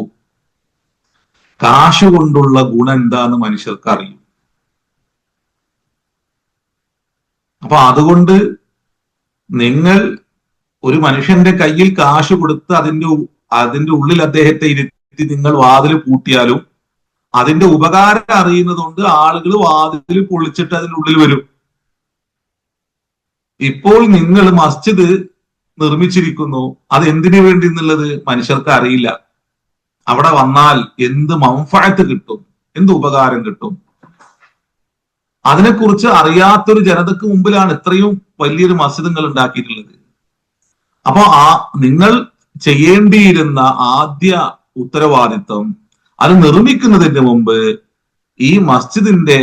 കാശ് കൊണ്ടുള്ള ഗുണം എന്താന്ന് മനുഷ്യർക്ക് അറിയും. അപ്പൊ അതുകൊണ്ട് നിങ്ങൾ ഒരു മനുഷ്യന്റെ കയ്യിൽ കാശ് കൊടുത്ത് അതിന്റെ ഉള്ളിൽ അദ്ദേഹത്തെ ഇരുത്തി നിങ്ങൾ വാതിൽ പൂട്ടിയാലും അതിന്റെ ഉപകാരം അറിയുന്നത് കൊണ്ട് ആളുകൾ വാതിൽ പൊളിച്ചിട്ട് അതിനുള്ളിൽ വരും. ഇപ്പോൾ നിങ്ങൾ മസ്ജിദ് നിർമ്മിച്ചിരിക്കുന്നു, അത് എന്തിനു വേണ്ടി എന്നുള്ളത് മനുഷ്യർക്ക് അറിയില്ല. അവിടെ വന്നാൽ എന്ത് മംഫഅത്ത് കിട്ടും, എന്ത് ഉപകാരം കിട്ടും, അതിനെക്കുറിച്ച് അറിയാത്തൊരു ജനതക്ക് മുമ്പിലാണ് ഇത്രയും വലിയൊരു മസ്ജിദുകൾ ഉണ്ടാക്കിയിട്ടുള്ളത്. അപ്പൊ നിങ്ങൾ ചെയ്യേണ്ടിയിരുന്ന ആദ്യ ഉത്തരവാദിത്വം, അത് നിർമ്മിക്കുന്നതിന് മുമ്പ് ഈ മസ്ജിദിന്റെ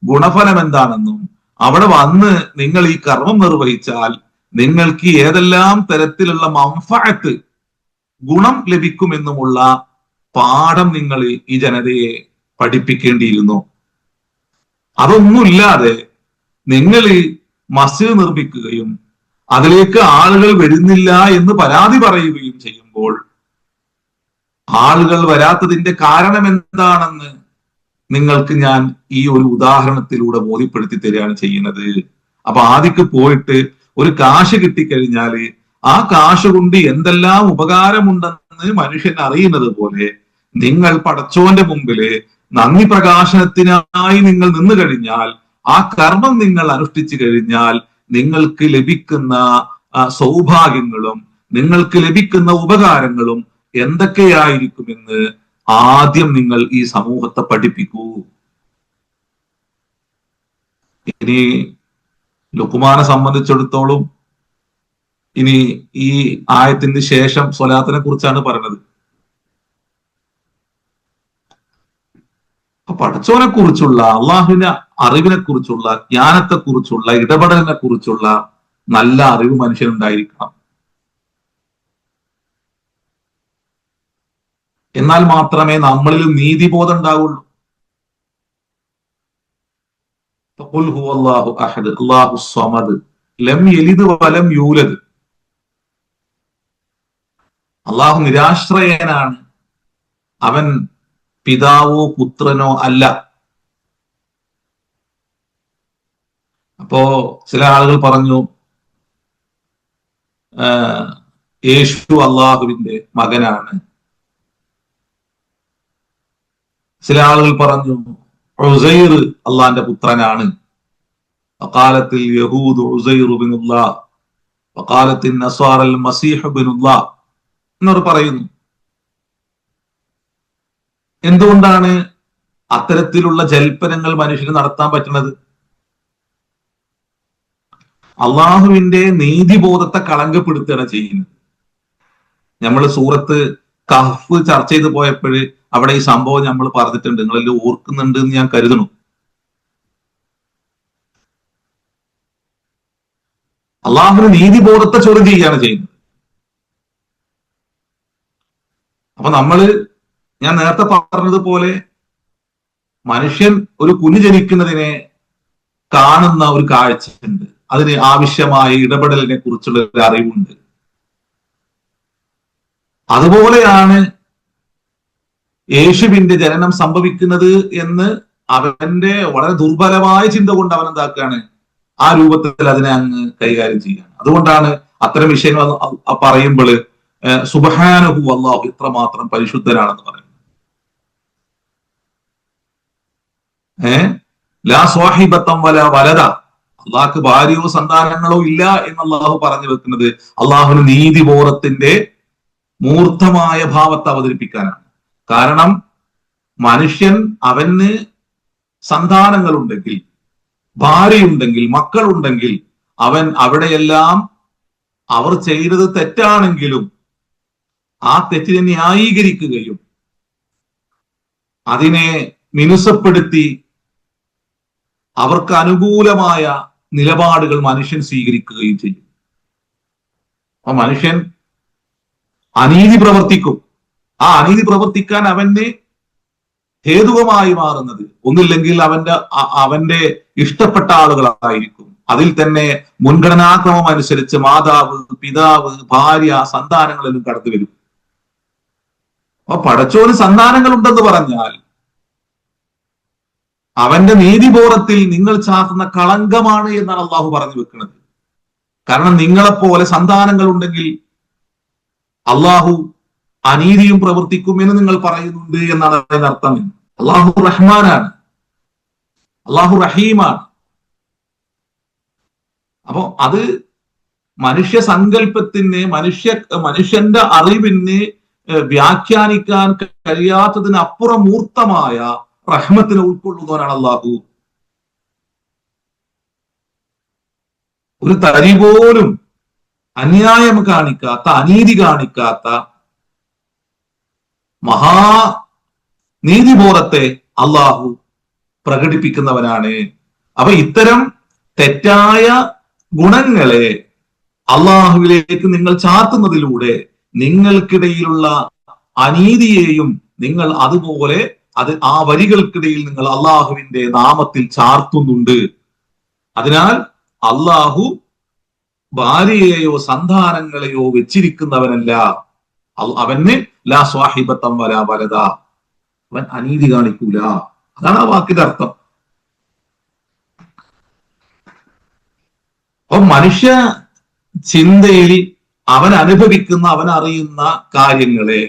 ഗുണഫലം എന്താണെന്നും അവിടെ വന്ന് നിങ്ങൾ ഈ കർമ്മം നിർവഹിച്ചാൽ നിങ്ങൾക്ക് ഏതെല്ലാം തരത്തിലുള്ള മംഫഅത്ത്, ഗുണം ലഭിക്കുമെന്നുമുള്ള പാഠം നിങ്ങൾ ഈ ജനതയെ പഠിപ്പിക്കേണ്ടിയിരുന്നു. അതൊന്നുമില്ലാതെ നിങ്ങൾ മസ്ജിദ് നിർമ്മിക്കുകയും അതിലേക്ക് ആളുകൾ വരുന്നില്ല എന്ന് പരാതി പറയുകയും ചെയ്യുമ്പോൾ ആളുകൾ വരാത്തതിന്റെ കാരണം എന്താണെന്ന് നിങ്ങൾക്ക് ഞാൻ ഈ ഒരു ഉദാഹരണത്തിലൂടെ ബോധ്യപ്പെടുത്തി തരികയാണ് ചെയ്യുന്നത്. അപ്പൊ ആദ്യക്ക് പോയിട്ട് ഒരു കാശ് കിട്ടിക്കഴിഞ്ഞാല് ആ കാശ് കൊണ്ട് എന്തെല്ലാം ഉപകാരമുണ്ടെന്ന് മനുഷ്യൻ അറിയുന്നത് പോലെ നിങ്ങൾ പടച്ചോന്റെ മുമ്പില് നന്ദി പ്രകാശനത്തിനായി നിങ്ങൾ നിന്നു കഴിഞ്ഞാൽ, ആ കർമ്മം നിങ്ങൾ അനുഷ്ഠിച്ചു കഴിഞ്ഞാൽ നിങ്ങൾക്ക് ലഭിക്കുന്ന സൗഭാഗ്യങ്ങളും നിങ്ങൾക്ക് ലഭിക്കുന്ന ഉപകാരങ്ങളും എന്തൊക്കെയായിരിക്കുമെന്ന് ആദ്യം നിങ്ങൾ ഈ സമൂഹത്തെ പഠിപ്പിക്കൂ. ഇനി ലുക്മാനെ സംബന്ധിച്ചിടത്തോളം ഇനി ഈ ആയത്തിന് ശേഷം സ്വലാത്തിനെ കുറിച്ചാണ് പറഞ്ഞത്. പടച്ചോനെ കുറിച്ചുള്ള, അള്ളാഹുവിന്റെ അറിവിനെ കുറിച്ചുള്ള, ജ്ഞാനത്തെ കുറിച്ചുള്ള, ഇടപെടലിനെ കുറിച്ചുള്ള നല്ല അറിവ് മനുഷ്യനുണ്ടായിരിക്കണം. എന്നാൽ മാത്രമേ നമ്മളിൽ നീതിബോധം ഉണ്ടാവുള്ളൂ. അല്ലാഹു സ്വമദ് ലം യലിദ് വലം യൂലദ്. അള്ളാഹു നിരാശ്രയനാണ്, അവൻ പിതാവോ പുത്രനോ അല്ല. അപ്പോ ചില ആളുകൾ പറഞ്ഞു യേശു അള്ളാഹുവിന്റെ മകനാണ്. ചില ആളുകൾ പറഞ്ഞു ഉസൈർ അള്ളാന്റെ പുത്രനാണ്. വഖാലത്തിൽ യഹൂദ് ഉസൈർ ബിനുല്ലാഹ് വഖാലത്തിൽ നസ്വാറൽ മസീഹ് ബിനുല്ലാഹ് എന്നവർ പറയുന്നു. എന്തുകൊണ്ടാണ് അത്തരത്തിലുള്ള ജൽപ്പനങ്ങൾ മനുഷ്യന് നടത്താൻ പറ്റുന്നത്? അള്ളാഹുവിന്റെ നീതിബോധത്തെ കളങ്കപ്പെടുത്തുകയാണ് ചെയ്യുന്നത്. നമ്മൾ സൂറത്ത് കഹ്ഫ് ചർച്ച ചെയ്ത് പോയപ്പോൾ അവിടെ ഈ സംഭവം നമ്മൾ പറഞ്ഞിട്ടുണ്ട്, നിങ്ങളെല്ലാം ഓർക്കുന്നുണ്ട് എന്ന് ഞാൻ കരുതണു. അള്ളാഹുവിന് നീതിബോധത്തെ ചോദ്യം ചെയ്യുകയാണ് ചെയ്യുന്നത്. അപ്പൊ ഞാൻ നേരത്തെ പറഞ്ഞതുപോലെ മനുഷ്യൻ ഒരു കുഞ്ഞ് ജനിക്കുന്നതിനെ കാണുന്ന ഒരു കാഴ്ചയുണ്ട്. അതിന് ആവശ്യമായ ഇടപെടലിനെ കുറിച്ചുള്ള ഒരു അറിവുണ്ട്. അതുപോലെയാണ് യേശുവിന്റെ ജനനം സംഭവിക്കുന്നത് എന്ന് അവന്റെ വളരെ ദുർബലമായ ചിന്ത കൊണ്ട് അവൻ എന്താക്കുകയാണ്, ആ രൂപത്തിൽ അതിനെ അങ്ങ് കൈകാര്യം ചെയ്യാണ്. അതുകൊണ്ടാണ് അത്തരം വിഷയങ്ങൾ പറയുമ്പോൾ സുബ്ഹാനഹു അല്ലാഹു ഇത്രമാത്രം പരിശുദ്ധനാണെന്ന് പറയുന്നത്. ലാ സ്വാഹിബത്തം വല വലദ, അള്ളാഹ്ക്ക് ഭാര്യയോ സന്താനങ്ങളോ ഇല്ല എന്ന് അള്ളാഹു പറഞ്ഞു വെക്കുന്നത് അള്ളാഹുവിന് നീതിബോധത്തിന്റെ മൂർത്തമായ ഭാവത്തെ അവതരിപ്പിക്കാനാണ്. കാരണം മനുഷ്യൻ അവന് സന്താനങ്ങളുണ്ടെങ്കിൽ, ഭാര്യയുണ്ടെങ്കിൽ, മക്കളുണ്ടെങ്കിൽ അവൻ അവിടെയെല്ലാം അവർ ചെയ്തത് തെറ്റാണെങ്കിലും ആ തെറ്റിനെ ന്യായീകരിക്കുകയും അതിനെ മിനുസപ്പെടുത്തി അവർക്ക് അനുകൂലമായ നിലപാടുകൾ മനുഷ്യൻ സ്വീകരിക്കുകയും ചെയ്യും. അപ്പൊ മനുഷ്യൻ അനീതി പ്രവർത്തിക്കും. ആ അനീതി പ്രവർത്തിക്കാൻ അവന് ഹേതുകമായി മാറുന്നത് ഒന്നില്ലെങ്കിൽ അവന്റെ ഇഷ്ടപ്പെട്ട ആളുകളായിരിക്കും. അതിൽ തന്നെ മുൻഗണനാക്രമം അനുസരിച്ച് മാതാവ്, പിതാവ്, ഭാര്യ, സന്താനങ്ങളെല്ലാം കടന്നു വരും. അപ്പൊ പടച്ചോന് സന്താനങ്ങൾ ഉണ്ടെന്ന് പറഞ്ഞാൽ അവന്റെ നീതിബോധത്തിൽ നിങ്ങൾ ചാർത്തുന്ന കളങ്കമാണ് എന്നാണ് അള്ളാഹു പറഞ്ഞു വെക്കുന്നത്. കാരണം നിങ്ങളെപ്പോലെ സന്താനങ്ങൾ ഉണ്ടെങ്കിൽ അള്ളാഹു അനീതിയും പ്രവർത്തിക്കുമെന്ന് നിങ്ങൾ പറയുന്നുണ്ട് എന്നാണ് അതിനർത്ഥം. അള്ളാഹു റഹ്മാനാണ്, അള്ളാഹു റഹീമാണ്. അപ്പൊ അത് മനുഷ്യ സങ്കല്പത്തിന്, മനുഷ്യന്റെ അറിവിന് വ്യാഖ്യാനിക്കാൻ കഴിയാത്തതിനപ്പുറം മൂർത്തമായ റഹ്മത്തിനെ ഉൾക്കൊള്ളുന്നവനാണ് അള്ളാഹു. ഒരു തരി പോലും അന്യായം കാണിക്കാത്ത, അനീതി കാണിക്കാത്ത നീതിബോധത്തെ അള്ളാഹു പ്രകടിപ്പിക്കുന്നവനാണ്. അപ്പൊ ഇത്തരം തെറ്റായ ഗുണങ്ങളെ അള്ളാഹുവിലേക്ക് നിങ്ങൾ ചാർത്തുന്നതിലൂടെ നിങ്ങൾക്കിടയിലുള്ള അനീതിയെയും നിങ്ങൾ അതുപോലെ ആ വരികൾക്കിടയിൽ നിങ്ങൾ അള്ളാഹുവിന്റെ നാമത്തിൽ ചാർത്തുന്നുണ്ട്. അതിനാൽ അള്ളാഹു ഭാര്യയെയോ സന്താനങ്ങളെയോ വെച്ചിരിക്കുന്നവനല്ല. അവന് ലാ സ്വാഹിബത്തം വലാ വലദ, അവൻ അനീതി കാണിക്കൂല. അതാണ് ആ വാക്കിന്റെ അർത്ഥം. അപ്പൊ മനുഷ്യ ചിന്തയിൽ അവൻ അനുഭവിക്കുന്ന, അവൻ അറിയുന്ന കാര്യങ്ങളെ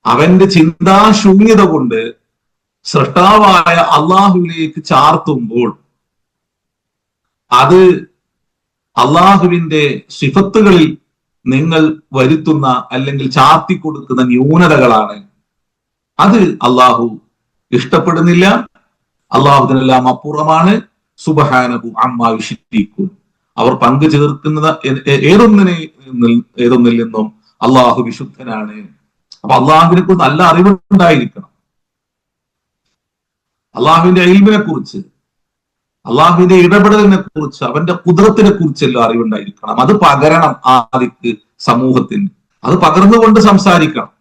അവന്റെ ചിന്താശൂന്യത കൊണ്ട് സൃഷ്ടാവായ അള്ളാഹുവിലേക്ക് ചാർത്തുമ്പോൾ അത് അള്ളാഹുവിന്റെ സിഫത്തുകളിൽ നിങ്ങൾ വരുത്തുന്ന അല്ലെങ്കിൽ ചാർത്തി കൊടുക്കുന്ന ന്യൂനതകളാണ്. അത് അള്ളാഹു ഇഷ്ടപ്പെടുന്നില്ല. അള്ളാഹുവിനെല്ലാം അപ്പുറമാണ്. സുബ്ഹാനഹു അമ്മാ യുശ്രികൂൻ, അവർ പങ്കു ചേർക്കുന്നത് ഏതൊന്നിൽ നിന്നും അള്ളാഹു വിശുദ്ധനാണ്. അപ്പൊ അള്ളാഹുവിനെ കുറിച്ച് നല്ല അറിവുണ്ടായിരിക്കണം. അള്ളാഹുവിന്റെ ഇൽമിനെ കുറിച്ച്, അള്ളാഹുവിന്റെ ഇടപെടലിനെ കുറിച്ച്, അവന്റെ കുദ്റത്തിനെ കുറിച്ചെല്ലാം അറിവുണ്ടായിരിക്കണം. അത് പകരണം ആദിക്ക് സമൂഹത്തിന്, അത് പകർന്നുകൊണ്ട് സംസാരിക്കണം.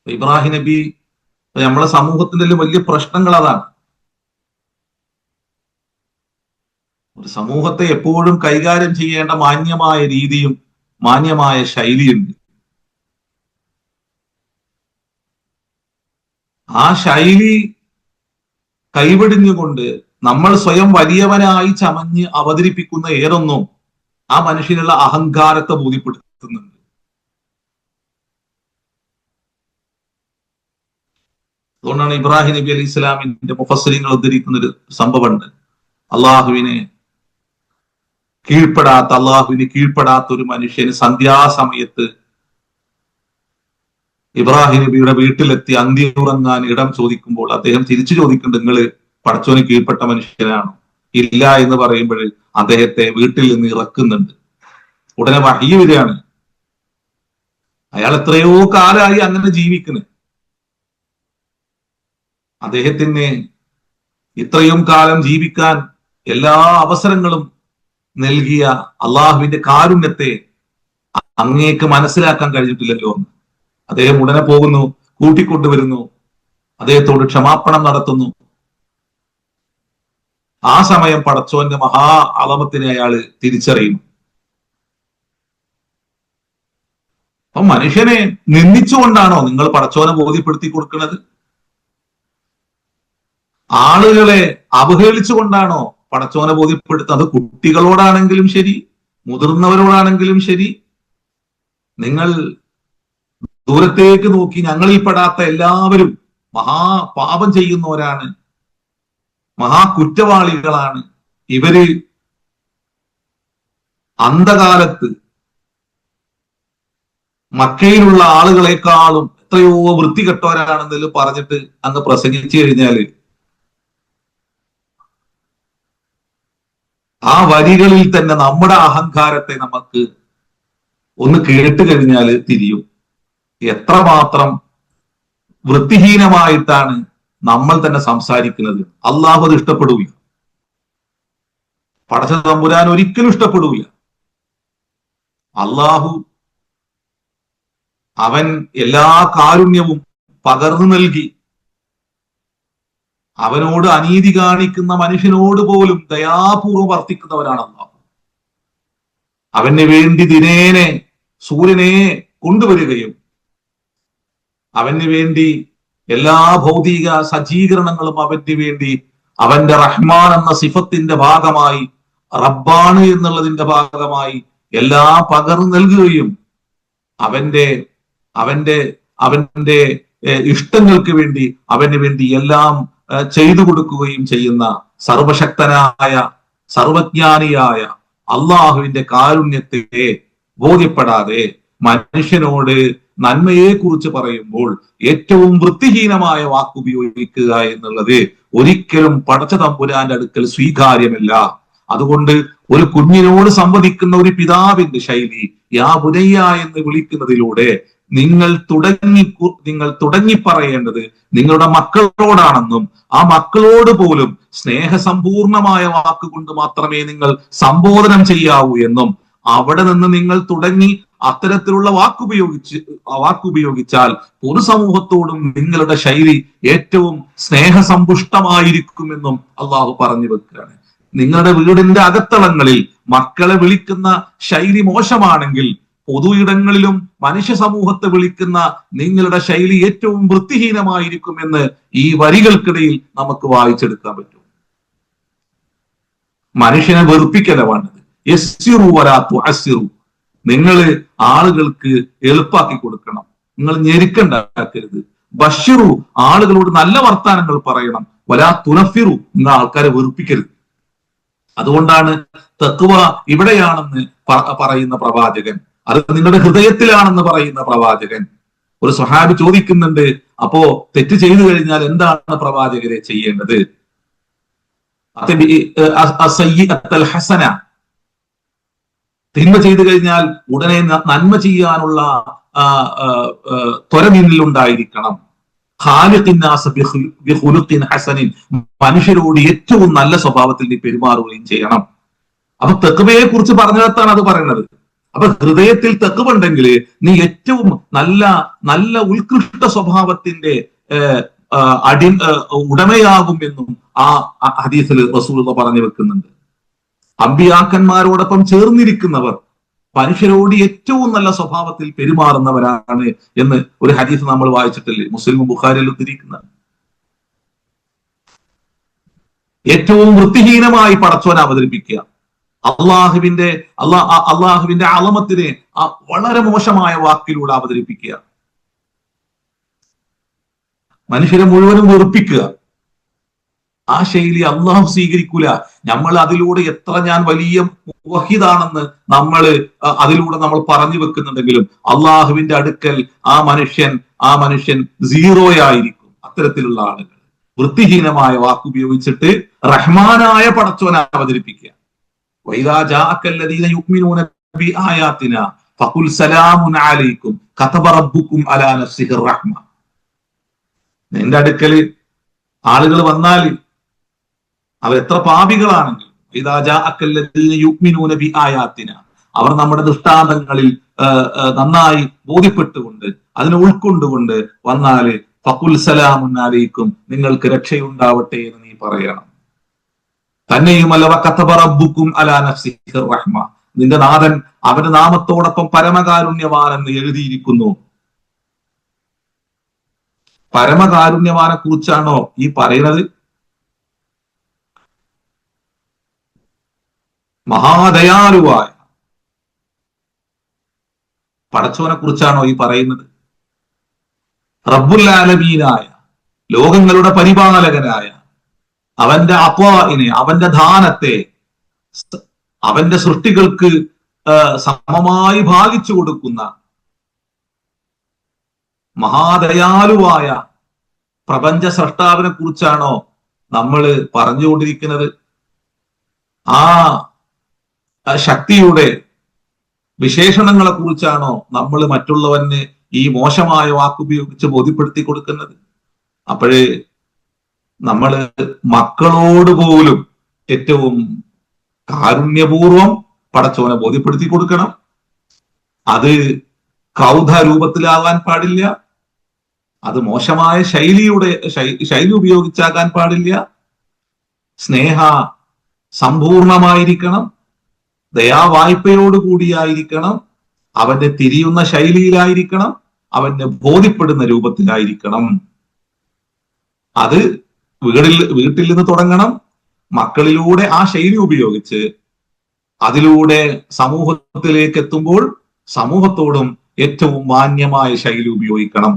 ഇബ്രാഹിം നബി, നമ്മളെ സമൂഹത്തിന്റെ വലിയ പ്രശ്നങ്ങൾ അതാണ്. ഒരു സമൂഹത്തെ എപ്പോഴും കൈകാര്യം ചെയ്യേണ്ട മാന്യമായ രീതിയും മാന്യമായ ശൈലിയുണ്ട്. ആ ശൈലി കൈവെടിഞ്ഞുകൊണ്ട് നമ്മൾ സ്വയം വലിയവനായി ചമഞ്ഞ് അവതരിപ്പിക്കുന്ന ഏതൊന്നും ആ മനുഷ്യനുള്ള അഹങ്കാരത്തെ ബോധ്യപ്പെടുത്തുന്നുണ്ട്. അതുകൊണ്ടാണ് ഇബ്രാഹിം നബി അലൈഹി ഇസ്ലാമിന്റെ മുഫസ്സിരിങ്ങൾ ഉദ്ധരിക്കുന്ന ഒരു സംഭവമുണ്ട്. അള്ളാഹുവിന് കീഴ്പ്പെടാത്ത ഒരു മനുഷ്യന് സന്ധ്യാസമയത്ത് ഇബ്രാഹിം നബിയുടെ വീട്ടിലെത്തി അന്തിയുറങ്ങാൻ ഇടം ചോദിക്കുമ്പോൾ അദ്ദേഹം തിരിച്ചു ചോദിക്കുന്നുണ്ട്, നിങ്ങള് പടച്ചോന് കീഴ്പ്പെട്ട മനുഷ്യനാണോ? ഇല്ല എന്ന് പറയുമ്പോൾ അദ്ദേഹത്തെ വീട്ടിൽ നിന്ന് ഇറക്കുന്നുണ്ട്. ഉടനെ വഹീ വരികയാണ്. അയാൾ എത്രയോ കാലമായി അങ്ങനെ ജീവിക്കുന്നു. അദ്ദേഹത്തിന് ഇത്രയും കാലം ജീവിക്കാൻ എല്ലാ അവസരങ്ങളും നൽകിയ അള്ളാഹുവിന്റെ കാരുണ്യത്തെ അങ്ങേക്ക് മനസ്സിലാക്കാൻ കഴിഞ്ഞിട്ടില്ലല്ലോ. അദ്ദേഹം ഉടനെ പോകുന്നു, കൂട്ടിക്കൊണ്ടുവരുന്നു, അദ്ദേഹത്തോട് ക്ഷമാപണം നടത്തുന്നു. ആ സമയം പടച്ചോന്റെ മഹാ അളമത്തിനെ അയാൾ തിരിച്ചറിയുന്നു. അപ്പൊ മനുഷ്യനെ നിന്ദിച്ചുകൊണ്ടാണോ നിങ്ങൾ പടച്ചോനെ ബോധ്യപ്പെടുത്തി കൊടുക്കുന്നത്? ആളുകളെ അവഹേളിച്ചുകൊണ്ടാണോ പടച്ചോനെ ബോധ്യപ്പെടുത്തുന്നത്? അത് കുട്ടികളോടാണെങ്കിലും ശരി, മുതിർന്നവരോടാണെങ്കിലും ശരി. നിങ്ങൾ ദൂരത്തേക്ക് നോക്കി ഞങ്ങളിൽ പെടാത്ത എല്ലാവരും മഹാപാപം ചെയ്യുന്നവരാണ്, മഹാ കുറ്റവാളികളാണ്. ഇവര് അന്ധകാലത്ത് മക്കയിലുള്ള ആളുകളെക്കാളും എത്രയോ വൃത്തികെട്ടവരാണെന്നതിൽ പറഞ്ഞിട്ട് അങ്ങ് പ്രസംഗിച്ചു കഴിഞ്ഞാല് ആ വരികളിൽ തന്നെ നമ്മുടെ അഹങ്കാരത്തെ നമുക്ക് ഒന്ന് കേട്ട് കഴിഞ്ഞാല് തിരിയും. എത്രമാത്രം വൃത്തിഹീനമായിട്ടാണ് നമ്മൾ തന്നെ സംസാരിക്കുന്നത്. അള്ളാഹു അത് ഇഷ്ടപ്പെടൂല, പടച്ച തമ്പുരാൻ ഒരിക്കലും ഇഷ്ടപ്പെടൂല. അള്ളാഹു അവൻ എല്ലാ കാരുണ്യവും പകർന്നു നൽകി അവനോട് അനീതി കാണിക്കുന്ന മനുഷ്യനോട് പോലും ദയാപൂർവ്വം വർത്തിക്കുന്നവനാണ് അള്ളാഹു. അവന് വേണ്ടി ദിനേനെ സൂര്യനെ കൊണ്ടുവരികയും അവന് വേണ്ടി എല്ലാ ഭൗതിക സജ്ജീകരണങ്ങളും അവന് വേണ്ടി അവന്റെ റഹ്മാൻ എന്ന സിഫത്തിന്റെ ഭാഗമായി, റബ്ബാണ് എന്നുള്ളതിന്റെ ഭാഗമായി എല്ലാം പകർന്നു നൽകുകയും അവന്റെ അവന്റെ അവന്റെ ഇഷ്ടങ്ങൾക്ക് വേണ്ടി അവന് വേണ്ടി എല്ലാം ചെയ്തു കൊടുക്കുകയും ചെയ്യുന്ന സർവശക്തനായ സർവജ്ഞാനിയായ അള്ളാഹുവിന്റെ കാരുണ്യത്തെ ബോധ്യപ്പെടാതെ മനുഷ്യനോട് നന്മയെ കുറിച്ച് പറയുമ്പോൾ ഏറ്റവും വൃത്തിഹീനമായ വാക്കുപയോഗിക്കുക എന്നുള്ളത് ഒരിക്കലും പടച്ച തമ്പുരാന്റെ അടുക്കൽ സ്വീകാര്യമല്ല. അതുകൊണ്ട് ഒരു കുഞ്ഞിനോട് സംവദിക്കുന്ന ഒരു പിതാവിന്റെ ശൈലി യാ ബുനയ്യ എന്ന് വിളിക്കുന്നതിലൂടെ നിങ്ങൾ തുടങ്ങി പറയേണ്ടത് നിങ്ങളുടെ മക്കളോടാണെന്നും ആ മക്കളോട് പോലും സ്നേഹസമ്പൂർണമായ വാക്കുകൊണ്ട് മാത്രമേ നിങ്ങൾ സംബോധനം ചെയ്യാവൂ എന്നും അവിടെ നിന്ന് നിങ്ങൾ തുടങ്ങി അത്തരത്തിലുള്ള വാക്കുപയോഗിച്ചാൽ പൊതുസമൂഹത്തോടും നിങ്ങളുടെ ശൈലി ഏറ്റവും സ്നേഹസമ്പുഷ്ടമായിരിക്കുമെന്നും അള്ളാഹു പറഞ്ഞു വെക്കുകയാണ്. നിങ്ങളുടെ വീടിന്റെ അകത്തളങ്ങളിൽ മക്കളെ വിളിക്കുന്ന ശൈലി മോശമാണെങ്കിൽ പൊതു ഇടങ്ങളിലും മനുഷ്യ സമൂഹത്തെ വിളിക്കുന്ന നിങ്ങളുടെ ശൈലി ഏറ്റവും വൃത്തിഹീനമായിരിക്കുമെന്ന് ഈ വരികൾക്കിടയിൽ നമുക്ക് വായിച്ചെടുക്കാൻ പറ്റും. മനുഷ്യനെ വെറുപ്പിക്കല വേണ്ടത്. യസ്സിറു വലാ തുഅസ്സിറു. നിങ്ങൾ ആളുകൾക്ക് എളുപ്പാക്കി കൊടുക്കണം, നിങ്ങൾ ഞെരുക്കുണ്ടാക്കരുത്. ബഷിറു, ആളുകളോട് നല്ല വർത്താനങ്ങൾ പറയണം. വലാ തുനഫിറു, നിങ്ങൾ ആൾക്കാരെ വെറുപ്പിക്കരുത്. അതുകൊണ്ടാണ് തഖ്വ ഇവിടെയാണെന്ന് പറയുന്ന പ്രവാചകൻ, അത് നിങ്ങളുടെ ഹൃദയത്തിലാണെന്ന് പറയുന്ന പ്രവാചകൻ. ഒരു സ്വഹാബി ചോദിക്കുന്നുണ്ട്, അപ്പോ തെറ്റ് ചെയ്തു കഴിഞ്ഞാൽ എന്താണ് പ്രവാചകരെ ചെയ്യേണ്ടത്? ഹസന, തിന്മ ചെയ്തു കഴിഞ്ഞാൽ ഉടനെ നന്മ ചെയ്യാനുള്ള ത്വര നിന്നിലുണ്ടായിരിക്കണം. മനുഷ്യരോട് ഏറ്റവും നല്ല സ്വഭാവത്തിൽ നീ പെരുമാറുകയും ചെയ്യണം. അപ്പൊ തഖ്വയെ കുറിച്ച് പറഞ്ഞതാണ് അത് പറയുന്നത്. അപ്പൊ ഹൃദയത്തിൽ തഖ്വ ഉണ്ടെങ്കിൽ നീ ഏറ്റവും നല്ല ഉത്കൃഷ്ട സ്വഭാവത്തിന്റെ ഉടമയാകും എന്നും ആ ഹദീസിൽ റസൂലുള്ളാഹി പറഞ്ഞു വെക്കുന്നുണ്ട്. അമ്പിയാക്കന്മാരോടൊപ്പം ചേർന്നിരിക്കുന്നവർ മനുഷ്യരോട് ഏറ്റവും നല്ല സ്വഭാവത്തിൽ പെരുമാറുന്നവരാണ് എന്ന് ഒരു ഹദീസ് നമ്മൾ വായിച്ചിട്ടില്ലേ? മുസ്ലിം ബുഖാരിയിൽ ഉദ്ധരിക്കുന്ന. ഏറ്റവും വൃത്തിഹീനമായി പടച്ചോനെ അവതരിപ്പിക്കുക, അള്ളാഹുവിന്റെ അളമത്തിനെ വളരെ മോശമായ വാക്കിലൂടെ അവതരിപ്പിക്കുക, മനുഷ്യരെ മുഴുവനും വെറുപ്പിക്കുക. ആ ശൈലി അള്ളാഹു സ്വീകരിക്കൂല. നമ്മൾ അതിലൂടെ എത്ര ഞാൻ വലിയ മുവഹിദാണെന്ന് അതിലൂടെ നമ്മൾ പറഞ്ഞു വെക്കുന്നുണ്ടെങ്കിലും അള്ളാഹുവിന്റെ അടുക്കൽ ആ മനുഷ്യൻ സീറോയായിരിക്കും. അത്തരത്തിലുള്ള ആളുകൾ വൃത്തിഹീനമായ വാക്കുപയോഗിച്ചിട്ട് റഹ്മാനായ പടച്ചോനെ അവതരിപ്പിക്കുക. വൈദാ ജാഅക്കല്ലദീന യുഅ്മിനൂന ബിആയാതിനാ ഫഖുൽ സലാമുൻ അലൈക്കും കതബ റബ്ബുക്കും അലാ നഫ്സിഹി റഹ്മ. നിന്റെ അടുക്കൽ ആളുകൾ വന്നാൽ അവരെത്ര പാപികളാണെങ്കിലും അവർ നമ്മുടെ ദൃഷ്ടാന്തങ്ങളിൽ നന്നായി ബോധ്യപ്പെട്ടുകൊണ്ട് അതിനെ ഉൾക്കൊണ്ടുകൊണ്ട് വന്നാല് ഫഖുൽ സലാമുൻ അലൈക്കും, നിങ്ങൾക്ക് രക്ഷയുണ്ടാവട്ടെ എന്ന് നീ പറയണം. തന്നെയുമല്ല വകതബ റബ്ബുക്കും അലാ നഫ്സിഹി റഹ്മ, നിന്റെ നാഥൻ അവന്റെ നാമത്തോടൊപ്പം പരമകാരുണ്യവാനെന്ന് എഴുതിയിരിക്കുന്നു. പരമകാരുണ്യവാനെ കുറിച്ചാണോ ഈ പറയുന്നത്? മഹാദയാലുവായ പടച്ചോനെ കുറിച്ചാണോ ഈ പറയുന്നത്? റബ്ബുൽ ആലമീനായ, ലോകങ്ങളുടെ പരിപാലകനായ, അവന്റെ അത്വാഇനെ, അവന്റെ ദാനത്തെ അവന്റെ സൃഷ്ടികൾക്ക് സമമായി ഭാഗിച്ചു കൊടുക്കുന്ന മഹാദയാലുവായ പ്രപഞ്ച സൃഷ്ടാവിനെ കുറിച്ചാണോ നമ്മൾ പറഞ്ഞുകൊണ്ടിരിക്കുന്നത്? ആ ശക്തിയുടെ വിശേഷണങ്ങളെ കുറിച്ചാണോ നമ്മൾ മറ്റുള്ളവന് ഈ മോശമായ വാക്കുപയോഗിച്ച് ബോധ്യപ്പെടുത്തി കൊടുക്കുന്നത്? അപ്പോഴേ നമ്മൾ മക്കളോട് പോലും ഏറ്റവും കാരുണ്യപൂർവം പടച്ചോനെ ബോധ്യപ്പെടുത്തി കൊടുക്കണം. അത് ക്രൗധ രൂപത്തിലാകാൻ പാടില്ല, അത് മോശമായ ശൈലി ഉപയോഗിച്ചാകാൻ പാടില്ല. സ്നേഹ സമ്പൂർണമായിരിക്കണം, ദയാവായ്പയോട് കൂടിയായിരിക്കണം, അവന്റെ തിരിയുന്ന ശൈലിയിലായിരിക്കണം, അവന്റെ ബോധ്യപ്പെടുന്ന രൂപത്തിലായിരിക്കണം. അത് വീട്ടിൽ നിന്ന് തുടങ്ങണം. മക്കളിലൂടെ ആ ശൈലി ഉപയോഗിച്ച് അതിലൂടെ സമൂഹത്തിലേക്ക് എത്തുമ്പോൾ സമൂഹത്തോടും ഏറ്റവും മാന്യമായ ശൈലി ഉപയോഗിക്കണം.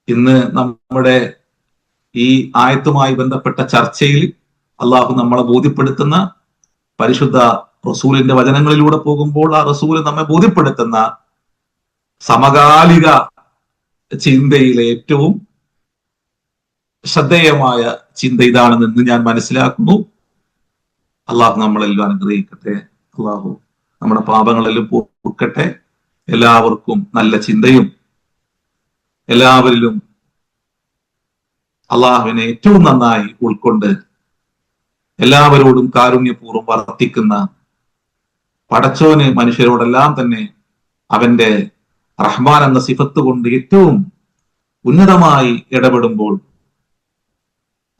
ഇന്ന് നമ്മുടെ ഈ ആയത്തുമായി ബന്ധപ്പെട്ട ചർച്ചയിൽ അള്ളാഹു നമ്മളെ ബോധ്യപ്പെടുത്തുന്ന പരിശുദ്ധ റസൂലിന്റെ വചനങ്ങളിലൂടെ പോകുമ്പോൾ ആ റസൂല് നമ്മെ ബോധ്യപ്പെടുത്തുന്ന സമകാലിക ചിന്തയിലെ ഏറ്റവും ശ്രദ്ധേയമായ ചിന്ത ഇതാണെന്ന് ഞാൻ മനസ്സിലാക്കുന്നു. അള്ളാഹു നമ്മളെല്ലാം അനുഗ്രഹിക്കട്ടെ. അള്ളാഹു നമ്മുടെ പാപങ്ങളെല്ലാം പൊറുക്കട്ടെ. എല്ലാവർക്കും നല്ല ചിന്തയും എല്ലാവരിലും അള്ളാഹുവിനെ ഏറ്റവും നന്നായി ഉൾക്കൊണ്ട് എല്ലാവരോടും കാരുണ്യപൂർവ്വം വർത്തിക്കുന്ന പടച്ചോന് മനുഷ്യരോടെല്ലാം തന്നെ അവന്റെ റഹ്മാൻ എന്ന സിഫത്ത് കൊണ്ട് ഏറ്റവും ഉന്നതമായി ഇടപെടുമ്പോൾ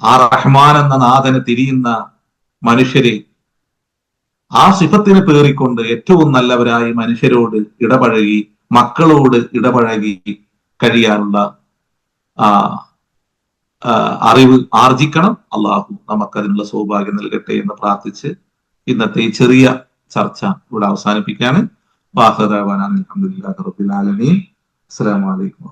ആ റഹ്മാൻ എന്ന നാഥന് തിരിയുന്ന മനുഷ്യരെ ആ സിഫത്തിന് പേറിക്കൊണ്ട് ഏറ്റവും നല്ലവരായി മനുഷ്യരോട് ഇടപഴകി, മക്കളോട് ഇടപഴകി കഴിയാനുള്ള അറിവ് ആർജിക്കണം. അള്ളാഹു നമുക്കതിനുള്ള സൗഭാഗ്യം നൽകട്ടെ എന്ന് പ്രാർത്ഥിച്ച് ഇന്നത്തെ ഈ ചെറിയ ചർച്ച ഇവിടെ അവസാനിപ്പിക്കുകയാണ്. വാഹദാവാന അൽഹംദുലില്ലാഹി റബ്ബിൽ ആലമീൻ. അസ്സലാമു അലൈക്കും.